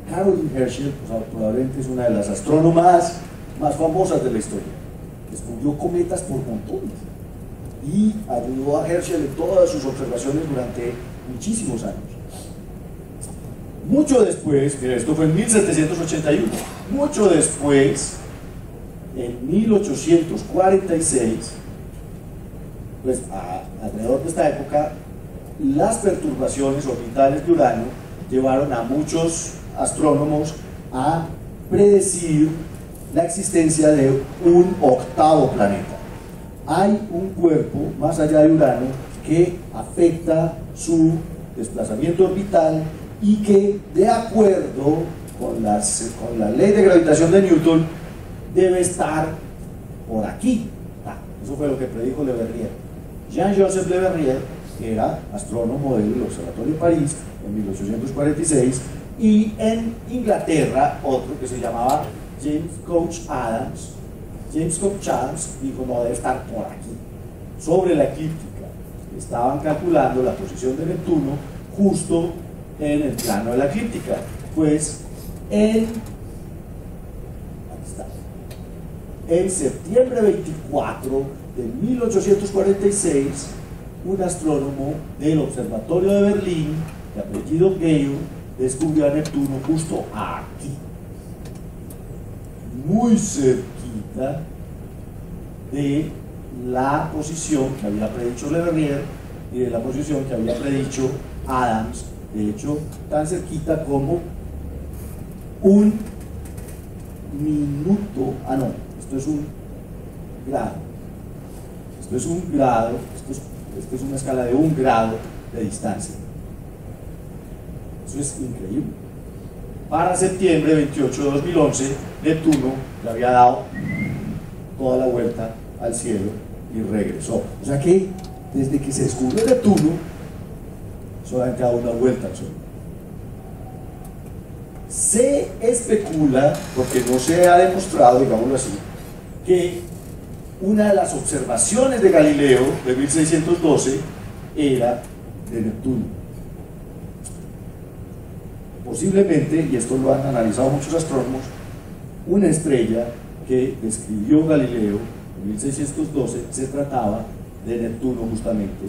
Caroline Herschel, pues, probablemente es una de las astrónomas más famosas de la historia. Descubrió cometas por montones y ayudó a Herschel en todas sus observaciones durante muchísimos años. Mucho después, esto fue en 1781, mucho después, en 1846, pues alrededor de esta época, las perturbaciones orbitales de Urano llevaron a muchos astrónomos a predecir la existencia de un octavo planeta. Hay un cuerpo más allá de Urano que afecta su desplazamiento orbital y que, de acuerdo con la ley de gravitación de Newton, debe estar por aquí. Eso fue lo que predijo Le Verrier. Jean-Joseph Le Verrier era astrónomo del Observatorio de París en 1846, y en Inglaterra otro que se llamaba James Coach Adams dijo: no, debe estar por aquí, sobre la eclíptica. Estaban calculando la posición de Neptuno justo en el plano de la eclíptica. Pues en septiembre 24 de 1846, un astrónomo del Observatorio de Berlín, de apellido Gale, descubrió a Neptuno justo aquí, muy cerquita de la posición que había predicho Le Verrier y de la posición que había predicho Adams, de hecho tan cerquita como un minuto, no, esto es un grado, esto es un grado, esto es una escala de 1 grado de distancia. Eso es increíble. Para septiembre 28 de 2011, Neptuno le había dado toda la vuelta al cielo y regresó. O sea que desde que se descubrió Neptuno, solamente ha dado una vuelta al sol. Se especula, porque no se ha demostrado, digámoslo así, que una de las observaciones de Galileo de 1612 era de Neptuno. Posiblemente, y esto lo han analizado muchos astrónomos, una estrella que describió Galileo en 1612 se trataba de Neptuno justamente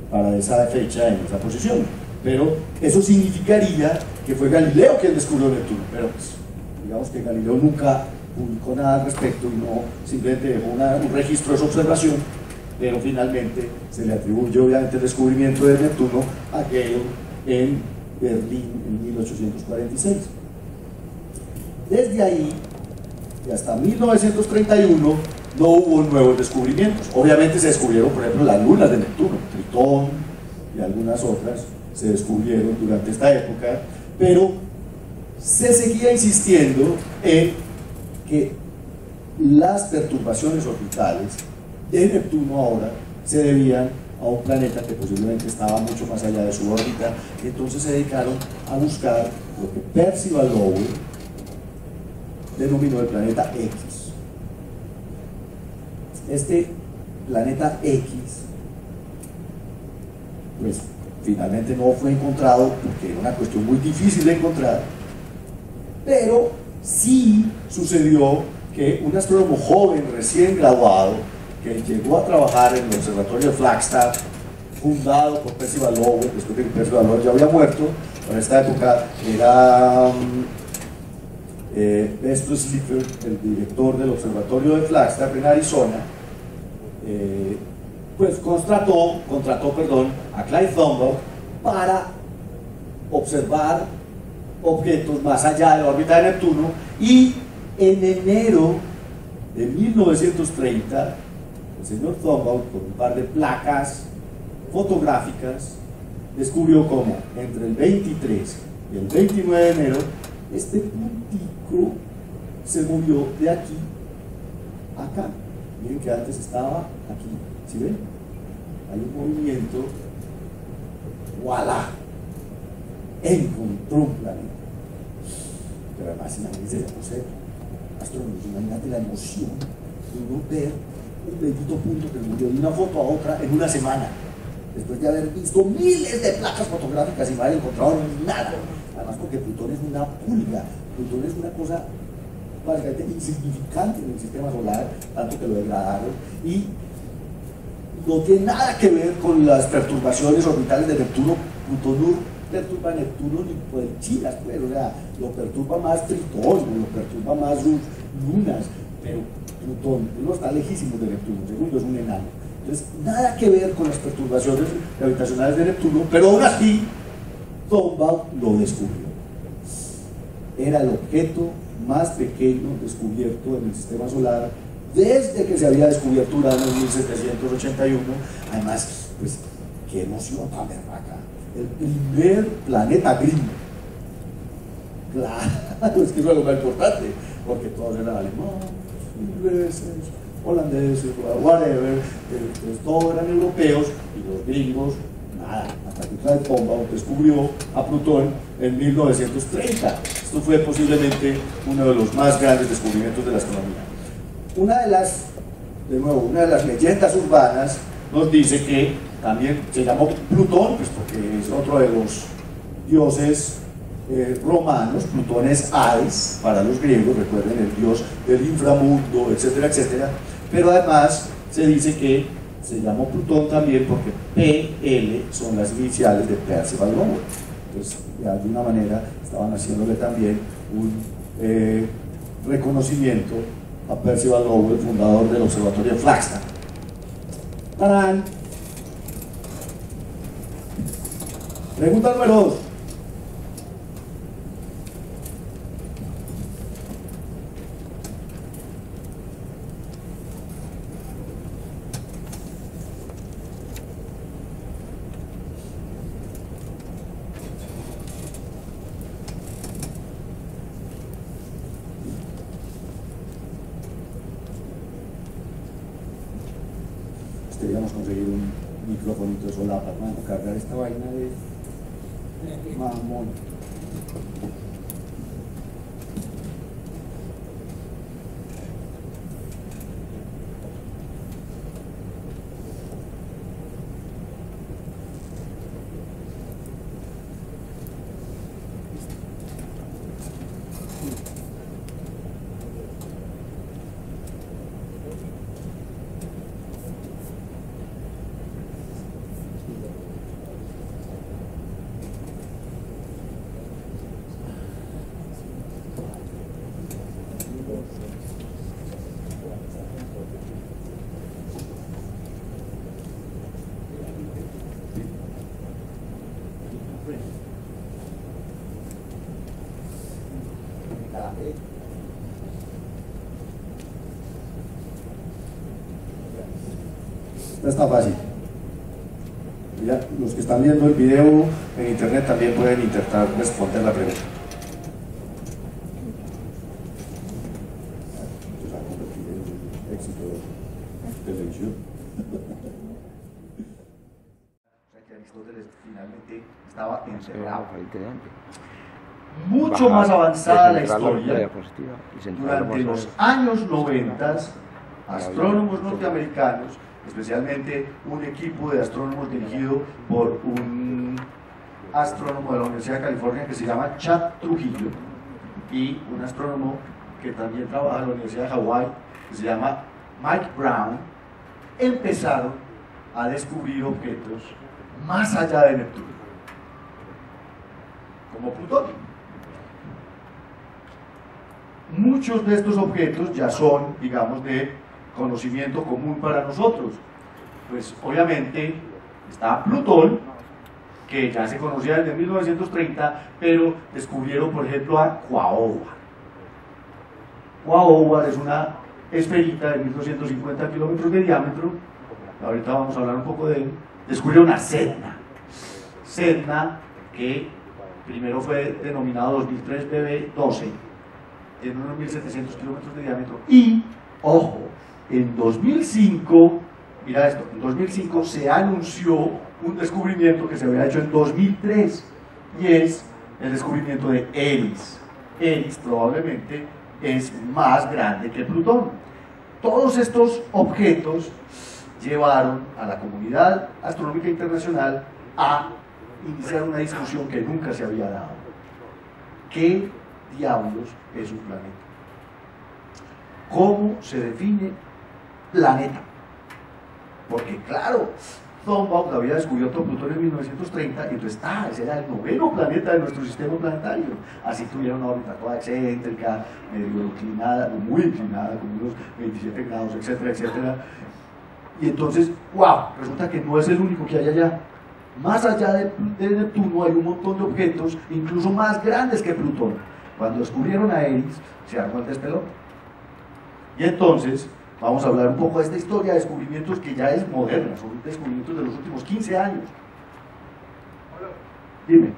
para esa fecha en esa posición. Pero eso significaría que fue Galileo quien descubrió Neptuno, pero pues, digamos que Galileo nunca publicó nada al respecto y no simplemente dejó un registro de su observación, pero finalmente se le atribuye obviamente el descubrimiento de Neptuno a Gale en Berlín en 1846. Desde ahí y hasta 1931 no hubo nuevos descubrimientos. Obviamente se descubrieron, por ejemplo, las lunas de Neptuno, Tritón y algunas otras se descubrieron durante esta época, pero se seguía insistiendo en que las perturbaciones orbitales de Neptuno ahora se debían a un planeta que posiblemente estaba mucho más allá de su órbita, y entonces se dedicaron a buscar lo que Percival Lowell denominó el planeta X. Este planeta X, pues finalmente no fue encontrado porque era una cuestión muy difícil de encontrar, pero sí sucedió que un astrónomo joven recién graduado que llegó a trabajar en el observatorio de Flagstaff, fundado por Percival Lowell, después de que Percival Lowell ya había muerto. En esta época era Vesper Slipher, el director del observatorio de Flagstaff en Arizona, pues contrató a Clyde Tombaugh para observar objetos más allá de la órbita de Neptuno, y en enero de 1930 el señor Tombaugh, con un par de placas fotográficas, descubrió cómo entre el 23 y el 29 de enero este puntico se movió de aquí a acá. Miren que antes estaba aquí, ¿sí ven? Hay un movimiento. ¡Voilà! Encontró un planeta. Pero además, imagínense, no sé, astrónomos, imagínate la emoción de uno ver un bendito punto que murió de una foto a otra en una semana, después de haber visto miles de placas fotográficas y no haber encontrado nada. Además, porque Plutón es una pulga, Plutón es una cosa básicamente insignificante en el sistema solar, tanto que lo degradaron, y no tiene nada que ver con las perturbaciones orbitales de Neptuno. Plutón no perturba a Neptuno ni por el chilas, pues, o sea, lo perturba más Tritón, lo perturba más sus lunas, pero Plutón, uno está lejísimo de Neptuno, segundo es un enano. Entonces, nada que ver con las perturbaciones gravitacionales de Neptuno, pero aún así, Tombaugh lo descubrió. Era el objeto más pequeño descubierto en el sistema solar desde que se había descubierto Urano en 1781. Además, pues, qué emoción tan berraca. El primer planeta gringo. Claro, es que eso es lo más importante, porque todos eran alemanes, ingleses, holandeses, whatever, pues todos eran europeos, y los gringos, nada, hasta que Clyde Tombaugh descubrió a Plutón en 1930. Esto fue posiblemente uno de los más grandes descubrimientos de la astronomía. Una de las leyendas urbanas nos dice que también se llamó Plutón, pues porque es otro de los dioses romanos. Plutón es Hades para los griegos, recuerden, el dios del inframundo, etcétera, etcétera. Pero además se dice que se llamó Plutón también porque PL son las iniciales de Percival Lowell. pues de alguna manera estaban haciéndole también un reconocimiento a Percival Lowell, fundador del observatorio Flagstaff. ¡Tarán! Pregunta número 2. Deberíamos conseguir un micrófonito de solapa, hermano, cargar esta vaina de mamón. No está fácil. Ya, los que están viendo el video en internet también pueden intentar responder la pregunta. Esto se va a convertir en un éxito de televisión. O sea que Aristóteles finalmente estaba encerrado. Mucho más avanzada la historia. Durante los años 90, astrónomos norteamericanos, especialmente un equipo de astrónomos dirigido por un astrónomo de la Universidad de California que se llama Chad Trujillo, y un astrónomo que también trabaja en la Universidad de Hawái que se llama Mike Brown, empezaron a descubrir objetos más allá de Neptuno, como Plutón. Muchos de estos objetos ya son, digamos, de conocimiento común para nosotros. Pues obviamente está Plutón, que ya se conocía desde 1930, pero descubrieron, por ejemplo, a Quaoar. Quaoar es una esferita de 1250 kilómetros de diámetro. Ahorita vamos a hablar un poco de él. Descubrieron a Sedna. Sedna, que primero fue denominado 2003 BB12, tiene unos 1700 kilómetros de diámetro. Y, ojo, en 2005, mira esto, en 2005 se anunció un descubrimiento que se había hecho en 2003, y es el descubrimiento de Eris. Eris probablemente es más grande que Plutón. Todos estos objetos llevaron a la comunidad astronómica internacional a iniciar una discusión que nunca se había dado. ¿Qué diablos es un planeta? ¿Cómo se define planeta? Porque claro, Thunberg había descubierto Plutón en 1930 y entonces ese era el 9º planeta de nuestro sistema planetario. Así tuviera una órbita toda excéntrica, medio inclinada, muy inclinada, con unos 27 grados, etcétera, etcétera. Y entonces, wow, resulta que no es el único que hay allá. Más allá de Neptuno hay un montón de objetos, incluso más grandes que Plutón. Cuando descubrieron a Eris, se armó el despelote. Y entonces, vamos a hablar un poco de esta historia de descubrimientos que ya es moderna, son descubrimientos de los últimos 15 años. Hola. Dime.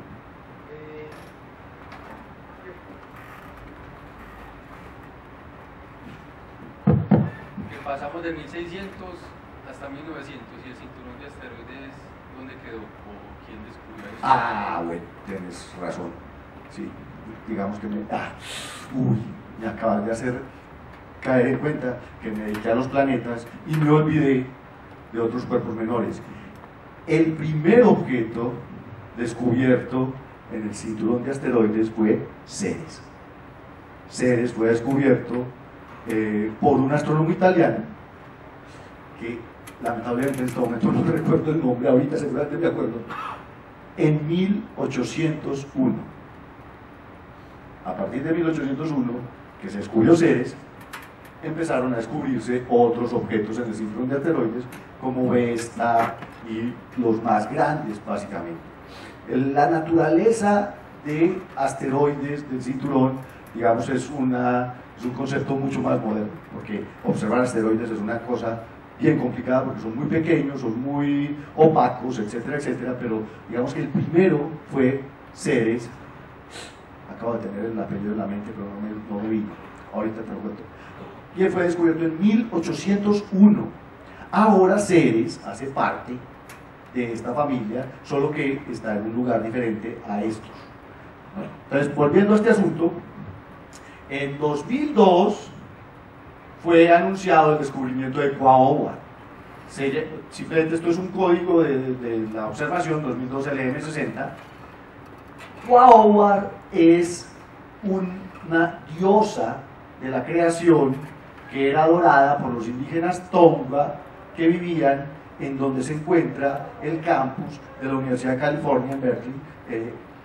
Que pasamos de 1600 hasta 1900 y el cinturón de asteroides, ¿dónde quedó? ¿O quién descubrió eso? Ah, bueno, tienes razón. Sí, digamos que me acabas de hacer caer en cuenta que me dediqué a los planetas y me olvidé de otros cuerpos menores. El primer objeto descubierto en el cinturón de asteroides fue Ceres. Ceres fue descubierto por un astrónomo italiano que lamentablemente en este momento no recuerdo el nombre, ahorita seguramente me acuerdo, en 1801. A partir de 1801, que se descubrió Ceres, empezaron a descubrirse otros objetos en el cinturón de asteroides, como Vesta y los más grandes, básicamente. La naturaleza de asteroides del cinturón, digamos, es un concepto mucho más moderno, porque observar asteroides es una cosa bien complicada, porque son muy pequeños, son muy opacos, etcétera, etcétera, pero digamos que el primero fue Ceres. Acabo de tener el apellido en la mente, pero no me vino, ahorita te lo cuento. Y fue descubierto en 1801. Ahora Ceres hace parte de esta familia, solo que está en un lugar diferente a estos. Bueno, entonces, volviendo a este asunto, en 2002 fue anunciado el descubrimiento de Quaoar. Simplemente esto es un código de la observación 2002 LM60. Quaoar es una diosa de la creación que era adorada por los indígenas Tonga que vivían en donde se encuentra el campus de la Universidad de California en Berkeley,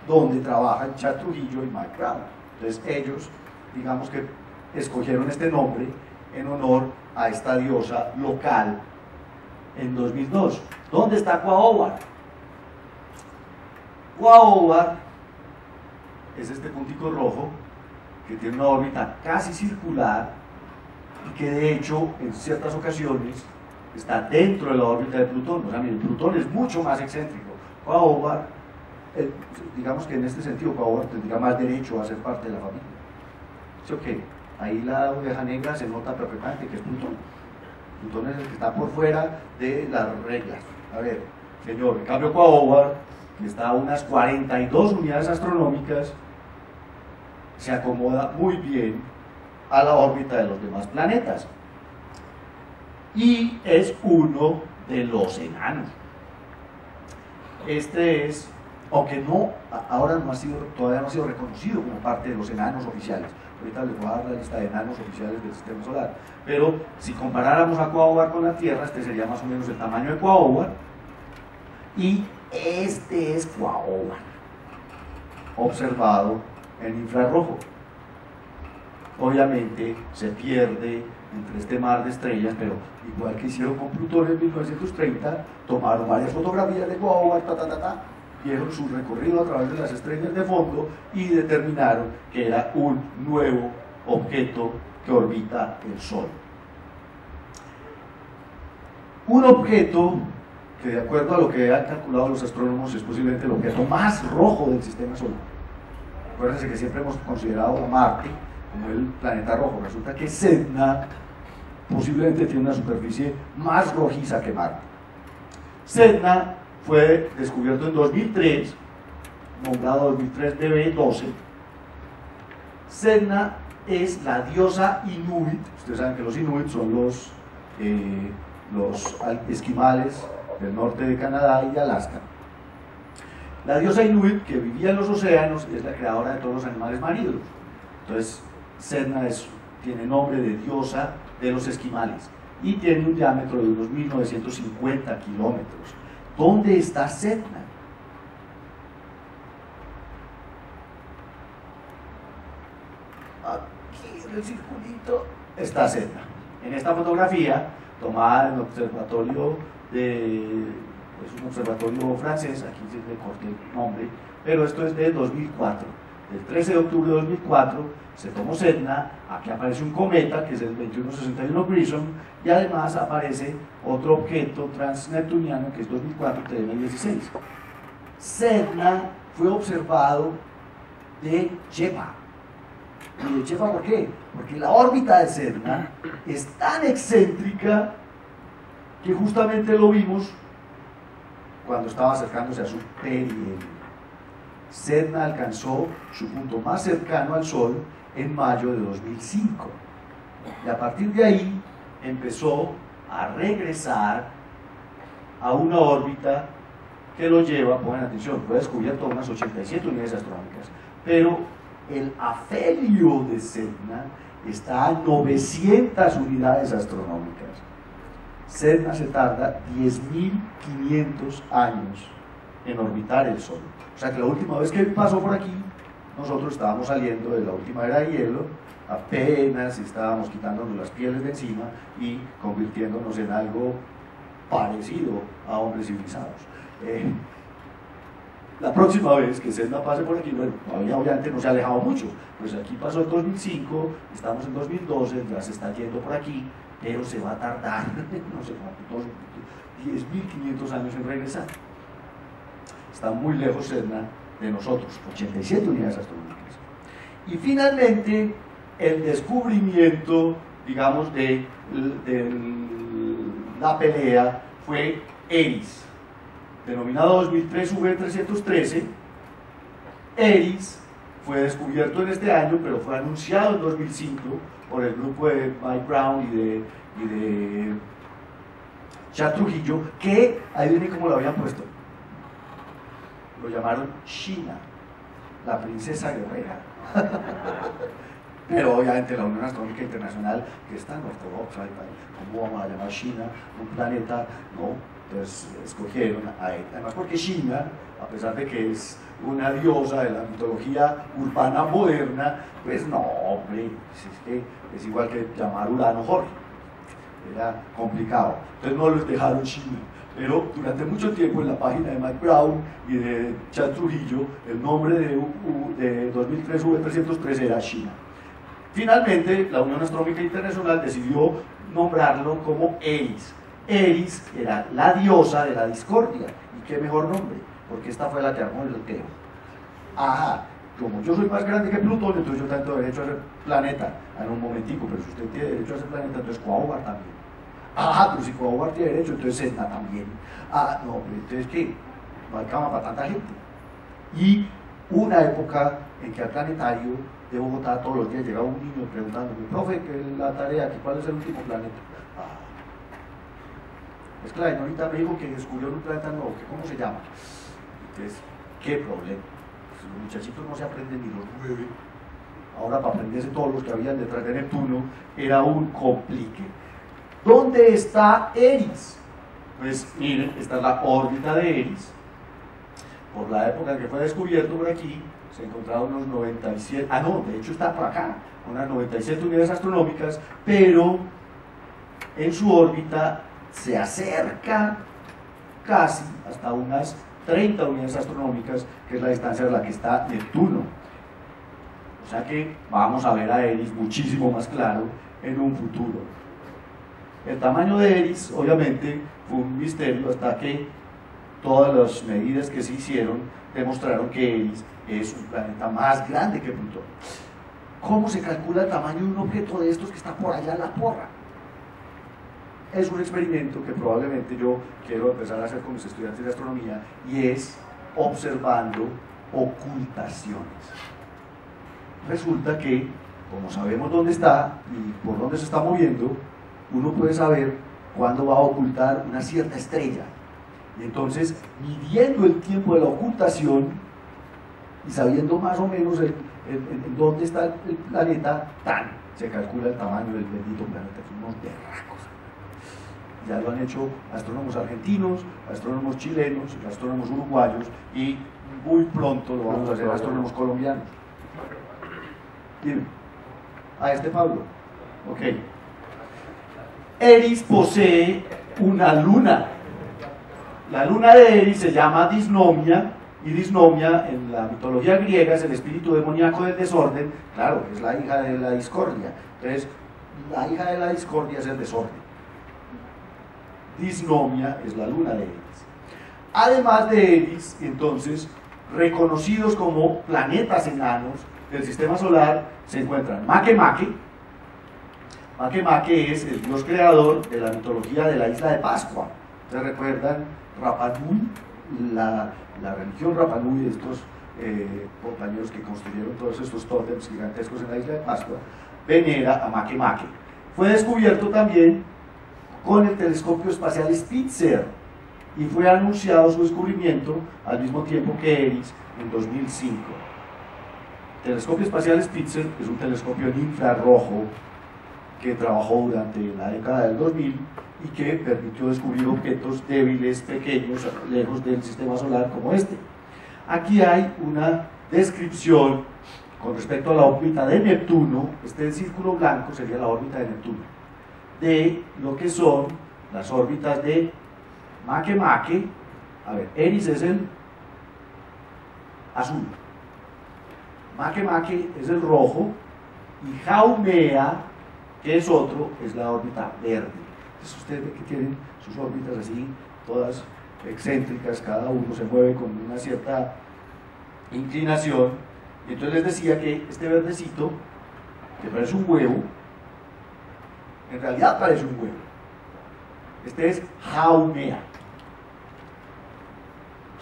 donde trabajan Chad Trujillo y Mike Brown. Entonces ellos, digamos que escogieron este nombre en honor a esta diosa local en 2002. ¿Dónde está Quaoar? Quaoar es este puntico rojo que tiene una órbita casi circular y que de hecho en ciertas ocasiones está dentro de la órbita de Plutón. O sea, miren, Plutón es mucho más excéntrico. Quaoar, digamos que en este sentido Quaoar tendría más derecho a ser parte de la familia. ¿Sí o qué? Ahí la oveja negra se nota perfectamente que es Plutón. Plutón es el que está por fuera de las reglas. A ver, señor, en cambio Quaoar, que está a unas 42 unidades astronómicas, se acomoda muy bien a la órbita de los demás planetas. Y es uno de los enanos. Este es, aunque no, ahora todavía no ha sido reconocido como parte de los enanos oficiales. Ahorita les voy a dar la lista de enanos oficiales del sistema solar. Pero si comparáramos a Quaoar con la Tierra, este sería más o menos el tamaño de Quaoar. Y este es Quaoar, observado en infrarrojo. Obviamente se pierde entre este mar de estrellas, pero igual que hicieron con Plutón en 1930, tomaron varias fotografías de Quaoar, vieron su recorrido a través de las estrellas de fondo y determinaron que era un nuevo objeto que orbita el Sol. Un objeto que, de acuerdo a lo que han calculado los astrónomos, es posiblemente el objeto más rojo del sistema solar. Acuérdense que siempre hemos considerado a Marte como el planeta rojo. Resulta que Sedna posiblemente tiene una superficie más rojiza que Marte. Sedna fue descubierto en 2003, nombrado 2003 BB12. Sedna es la diosa Inuit. Ustedes saben que los Inuit son los esquimales del norte de Canadá y de Alaska. La diosa Inuit, que vivía en los océanos, es la creadora de todos los animales marinos. Entonces, Sedna tiene nombre de diosa de los esquimales y tiene un diámetro de unos 1950 kilómetros. ¿Dónde está Sedna? Aquí en el circulito está Sedna. En esta fotografía, tomada en el observatorio es un observatorio francés, aquí se le corté el nombre, pero esto es de 2004. El 13 de octubre de 2004 se tomó Sedna, aquí aparece un cometa que es el 2161 Grissom y además aparece otro objeto transneptuniano que es 2004 TM16. Sedna fue observado de Chepa. ¿Y de Chepa por qué? Porque la órbita de Sedna es tan excéntrica que justamente lo vimos cuando estaba acercándose a su perihelio. Sedna alcanzó su punto más cercano al Sol en mayo de 2005 y a partir de ahí empezó a regresar a una órbita que lo lleva, pongan atención, fue descubierto a unas 87 unidades astronómicas, pero el afelio de Sedna está a 900 unidades astronómicas. Sedna se tarda 10.500 años en orbitar el Sol. O sea que la última vez que pasó por aquí, nosotros estábamos saliendo de la última era de hielo, apenas estábamos quitándonos las pieles de encima y convirtiéndonos en algo parecido a hombres civilizados. La próxima vez que Sedna pase por aquí, bueno, todavía obviamente no se ha alejado mucho, pues aquí pasó en 2005, estamos en 2012, ya se está yendo por aquí, pero se va a tardar, no sé cuántos, 10.500 años en regresar. Está muy lejos Sedna de nosotros, 87 unidades astronómicas. Y finalmente, el descubrimiento, digamos, de la pelea fue Eris, denominado 2003 V313. Eris fue descubierto en este año, pero fue anunciado en 2005 por el grupo de Mike Brown y de Chad Trujillo, que, adivinen cómo lo habían puesto, lo llamaron Sheena, la princesa guerrera. Pero obviamente la Unión Astronómica Internacional, que es tan ortodoxa, ¿cómo vamos a llamar Sheena un planeta? No, entonces escogieron a él. Además porque Sheena, a pesar de que es una diosa de la mitología urbana moderna, pues no, hombre, es que es igual que llamar Urano Jorge. Era complicado. Entonces no los dejaron Sheena. Pero durante mucho tiempo en la página de Mike Brown y de Chad Trujillo, el nombre de 2003 V303 era Sheena. Finalmente, la Unión Astronómica Internacional decidió nombrarlo como Eris. Eris era la diosa de la discordia, y qué mejor nombre, porque esta fue la que armó el Teo. Ajá, como yo soy más grande que Plutón, entonces yo tengo derecho a ser planeta. En un momentico, pero si usted tiene derecho a ser planeta, entonces Quaoar también. Ajá, pero si Quaoar tiene derecho, entonces Sedna también. Ah, no, pero entonces ¿qué? No hay cama para tanta gente. Y una época en que al planetario de Bogotá todos los días llegaba un niño preguntándome, profe, ¿qué es la tarea? ¿Cuál es el último planeta? Ah. Es que la señorita me dijo que descubrió un planeta nuevo, que ¿cómo se llama? Entonces, ¿qué problema? Pues los muchachitos no se aprenden ni los 9. Ahora para aprenderse todos los que habían detrás de Neptuno era un complique. ¿Dónde está Eris? Pues miren, esta es la órbita de Eris. Por la época en que fue descubierto por aquí, se encontraron unos 97, de hecho está por acá, unas 97 unidades astronómicas, pero en su órbita se acerca casi hasta unas 30 unidades astronómicas, que es la distancia a la que está Neptuno. O sea que vamos a ver a Eris muchísimo más claro en un futuro. El tamaño de Eris, obviamente, fue un misterio hasta que todas las medidas que se hicieron demostraron que Eris es un planeta más grande que Plutón. ¿Cómo se calcula el tamaño de un objeto de estos que está por allá en la porra? Es un experimento que probablemente yo quiero empezar a hacer con mis estudiantes de astronomía, y es observando ocultaciones. Resulta que, como sabemos dónde está y por dónde se está moviendo, uno puede saber cuándo va a ocultar una cierta estrella. Y entonces, midiendo el tiempo de la ocultación y sabiendo más o menos en dónde está el planeta, se calcula el tamaño del bendito planeta. Son unos berracos. Ya lo han hecho astrónomos argentinos, astrónomos chilenos, astrónomos uruguayos, y muy pronto lo vamos a hacer astrónomos colombianos. Dime. Pablo. Ok. Eris posee una luna. La luna de Eris se llama Disnomia, y Disnomia en la mitología griega es el espíritu demoníaco del desorden. Claro, es la hija de la discordia. Entonces, la hija de la discordia es el desorden. Disnomia es la luna de Eris. Además de Eris, entonces, reconocidos como planetas enanos del sistema solar, se encuentran Makemake. Makemake es el dios creador de la mitología de la isla de Pascua. ¿Se recuerdan? Rapa Nui, la religión Rapa Nui, estos compañeros que construyeron todos estos tótems gigantescos en la isla de Pascua, venera a Makemake. Fue descubierto también con el telescopio espacial Spitzer, y fue anunciado su descubrimiento al mismo tiempo que Eris en 2005. El telescopio espacial Spitzer es un telescopio en infrarrojo que trabajó durante la década del 2000 y que permitió descubrir objetos débiles, pequeños, lejos del sistema solar como este. Aquí hay una descripción con respecto a la órbita de Neptuno. Este círculo blanco sería la órbita de Neptuno, de lo que son las órbitas de Makemake. A ver, Eris es el azul, Makemake es el rojo, y Haumea, que es otro, es la órbita verde. Entonces ustedes ven que tienen sus órbitas así, todas excéntricas, cada uno se mueve con una cierta inclinación. Y entonces les decía que este verdecito, que parece un huevo, en realidad parece un huevo. Este es Haumea.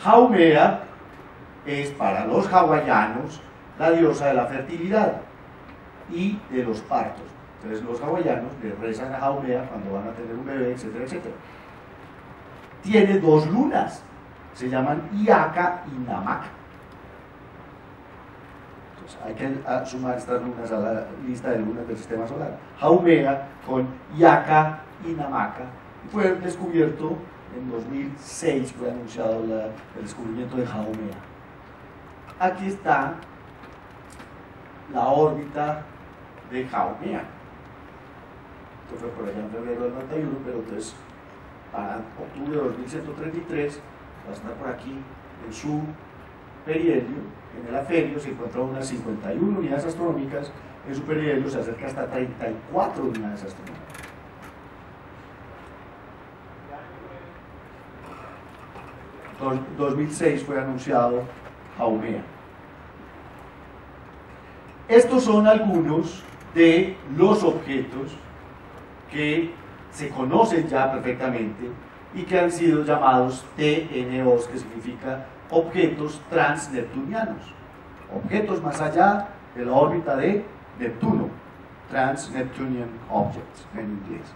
Haumea es para los hawaianos la diosa de la fertilidad y de los partos. Entonces los hawaianos le rezan a Haumea cuando van a tener un bebé, etcétera, etcétera. Tiene dos lunas, se llaman Iaka y Namaka. Entonces hay que sumar estas lunas a la lista de lunas del sistema solar. Haumea con Iaka y Namaka. Fue descubierto en 2006, fue anunciado el descubrimiento de Haumea. Aquí está la órbita de Haumea. Esto fue por allá en febrero del 91, pero entonces para octubre de 2133 va a estar por aquí en su perihelio. En el afelio se encuentran unas 51 unidades astronómicas, en su perihelio se acerca hasta 34 unidades astronómicas. 2006 fue anunciado Haumea. Estos son algunos de los objetos que se conocen ya perfectamente y que han sido llamados TNOs, que significa objetos transneptunianos, objetos más allá de la órbita de Neptuno, Trans-Neptunian Objects en inglés.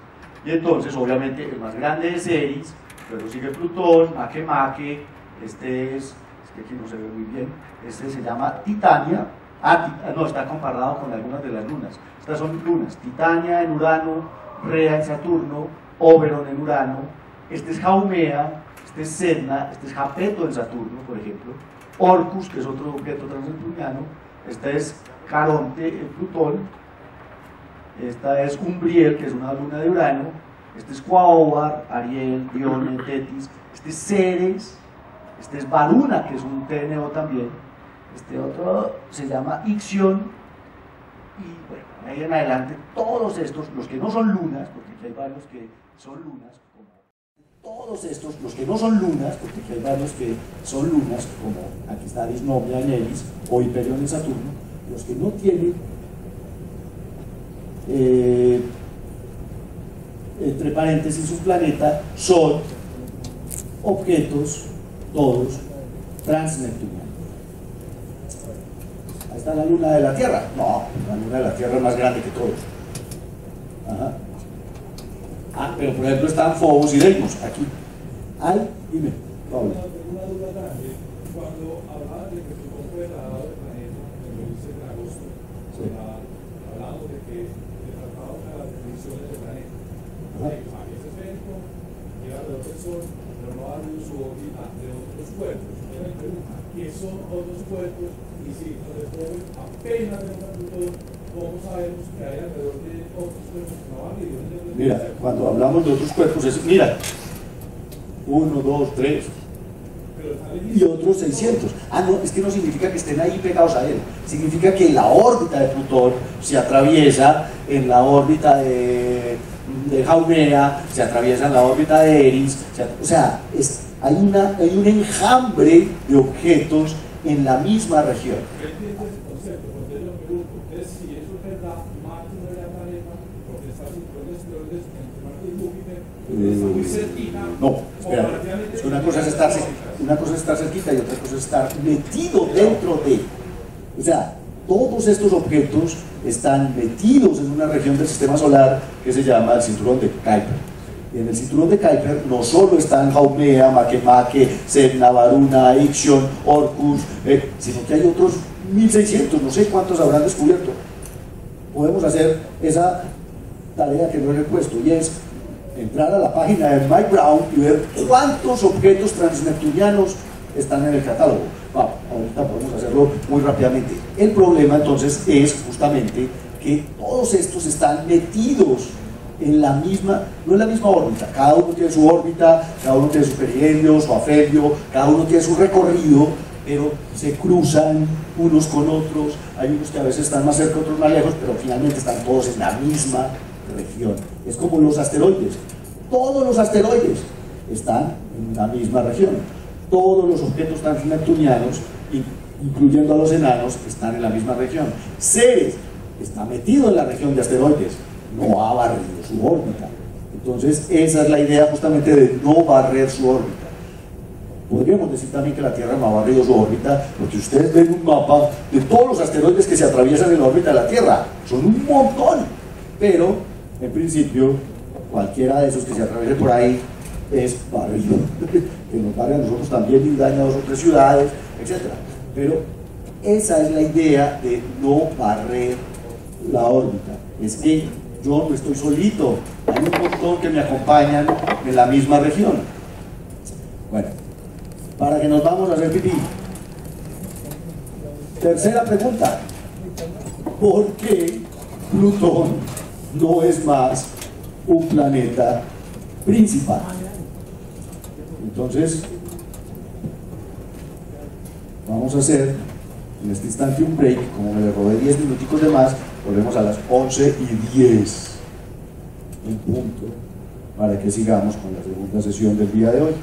Y entonces, obviamente, el más grande es Eris, luego sigue Plutón, Makemake, este es que aquí no se ve muy bien, este se llama Titania. No, está comparado con algunas de las lunas. Estas son lunas: Titania en Urano, Rea en Saturno, Oberon en Urano. Este es Haumea, este es Sedna, este es Japeto en Saturno, por ejemplo. Orcus, que es otro objeto transneptuniano. Esta es Caronte en Plutón. Esta es Umbriel, que es una luna de Urano. Este es Quaoar, Ariel, Dione, Tetis. Este es Ceres. Este es Varuna, que es un TNO también. Este otro se llama Ixion. Y bueno, ahí en adelante, todos estos, los que no son lunas, porque aquí hay varios que son lunas, todos estos, los que no son lunas, porque aquí hay varios que son lunas, como aquí está Disnomia en Eris o Hyperion en Saturno, los que no tienen entre paréntesis un planeta, son objetos todos transneptunianos. Ahí está la luna de la Tierra. No, la luna de la Tierra es más grande que todos. Ajá. Pero por ejemplo están Phobos y Deimos aquí. Ay, dime, Pablo. Una duda grande. Cuando hablabas de que tu fue tratado del planeta, en el 16 de agosto, sí, hablamos de que se trataba una de las definiciones del planeta. Ese evento llega alrededor del Sol, pero no ha habido su órbita de otros cuerpos. ¿Qué son otros cuerpos? Y si nos descubre apenas de un Plutón, ¿cómo sabemos que hay alrededor de otros cuerpos que no han habido? Mira, cuando hablamos de otros cuerpos es, mira, 1, 2, 3 y otros 600. No, es que no significa que estén ahí pegados a él, significa que la órbita de Plutón se atraviesa en la órbita de Haumea, se atraviesa en la órbita de Eris, o sea, hay un enjambre de objetos en la misma región. No, espera, es que una cosa es estar cerquita y otra cosa es estar metido dentro de. O sea, todos estos objetos están metidos en una región del sistema solar que se llama el cinturón de Kuiper. Y en el cinturón de Kuiper no solo están Haumea, Makemake, Sedna, Varuna, Ixion, Orcus, sino que hay otros 1600, no sé cuántos habrán descubierto. Podemos hacer esa tarea que no le he puesto, y es entrar a la página de Mike Brown y ver cuántos objetos transneptunianos están en el catálogo. Vamos, ahorita podemos hacerlo muy rápidamente. El problema entonces es justamente que todos estos están metidos en la misma, no en la misma órbita, cada uno tiene su órbita, cada uno tiene su perihelio, su afelio, cada uno tiene su recorrido, pero se cruzan unos con otros, hay unos que a veces están más cerca, otros más lejos, pero finalmente están todos en la misma región. Es como los asteroides, todos los asteroides están en la misma región, todos los objetos transneptunianos, incluyendo a los enanos, están en la misma región. Ceres está metido en la región de asteroides, no ha barrido su órbita. Entonces esa es la idea justamente de no barrer su órbita. Podríamos decir también que la Tierra no ha barrido su órbita, porque ustedes ven un mapa de todos los asteroides que se atraviesan en la órbita de la Tierra, son un montón, pero en principio cualquiera de esos que se atraviese por ahí es barrido, que nos barre a nosotros también y daña a 2 o 3 ciudades, etc. Pero esa es la idea de no barrer la órbita, es que yo no estoy solito, hay un montón que me acompañan en la misma región. Bueno, para que nos vamos a hacer pipí. Tercera pregunta, ¿por qué Plutón no es más un planeta principal? Entonces, vamos a hacer en este instante un break, como me robé 10 minuticos de más, volvemos a las 11:10 en punto, para que sigamos con la segunda sesión del día de hoy.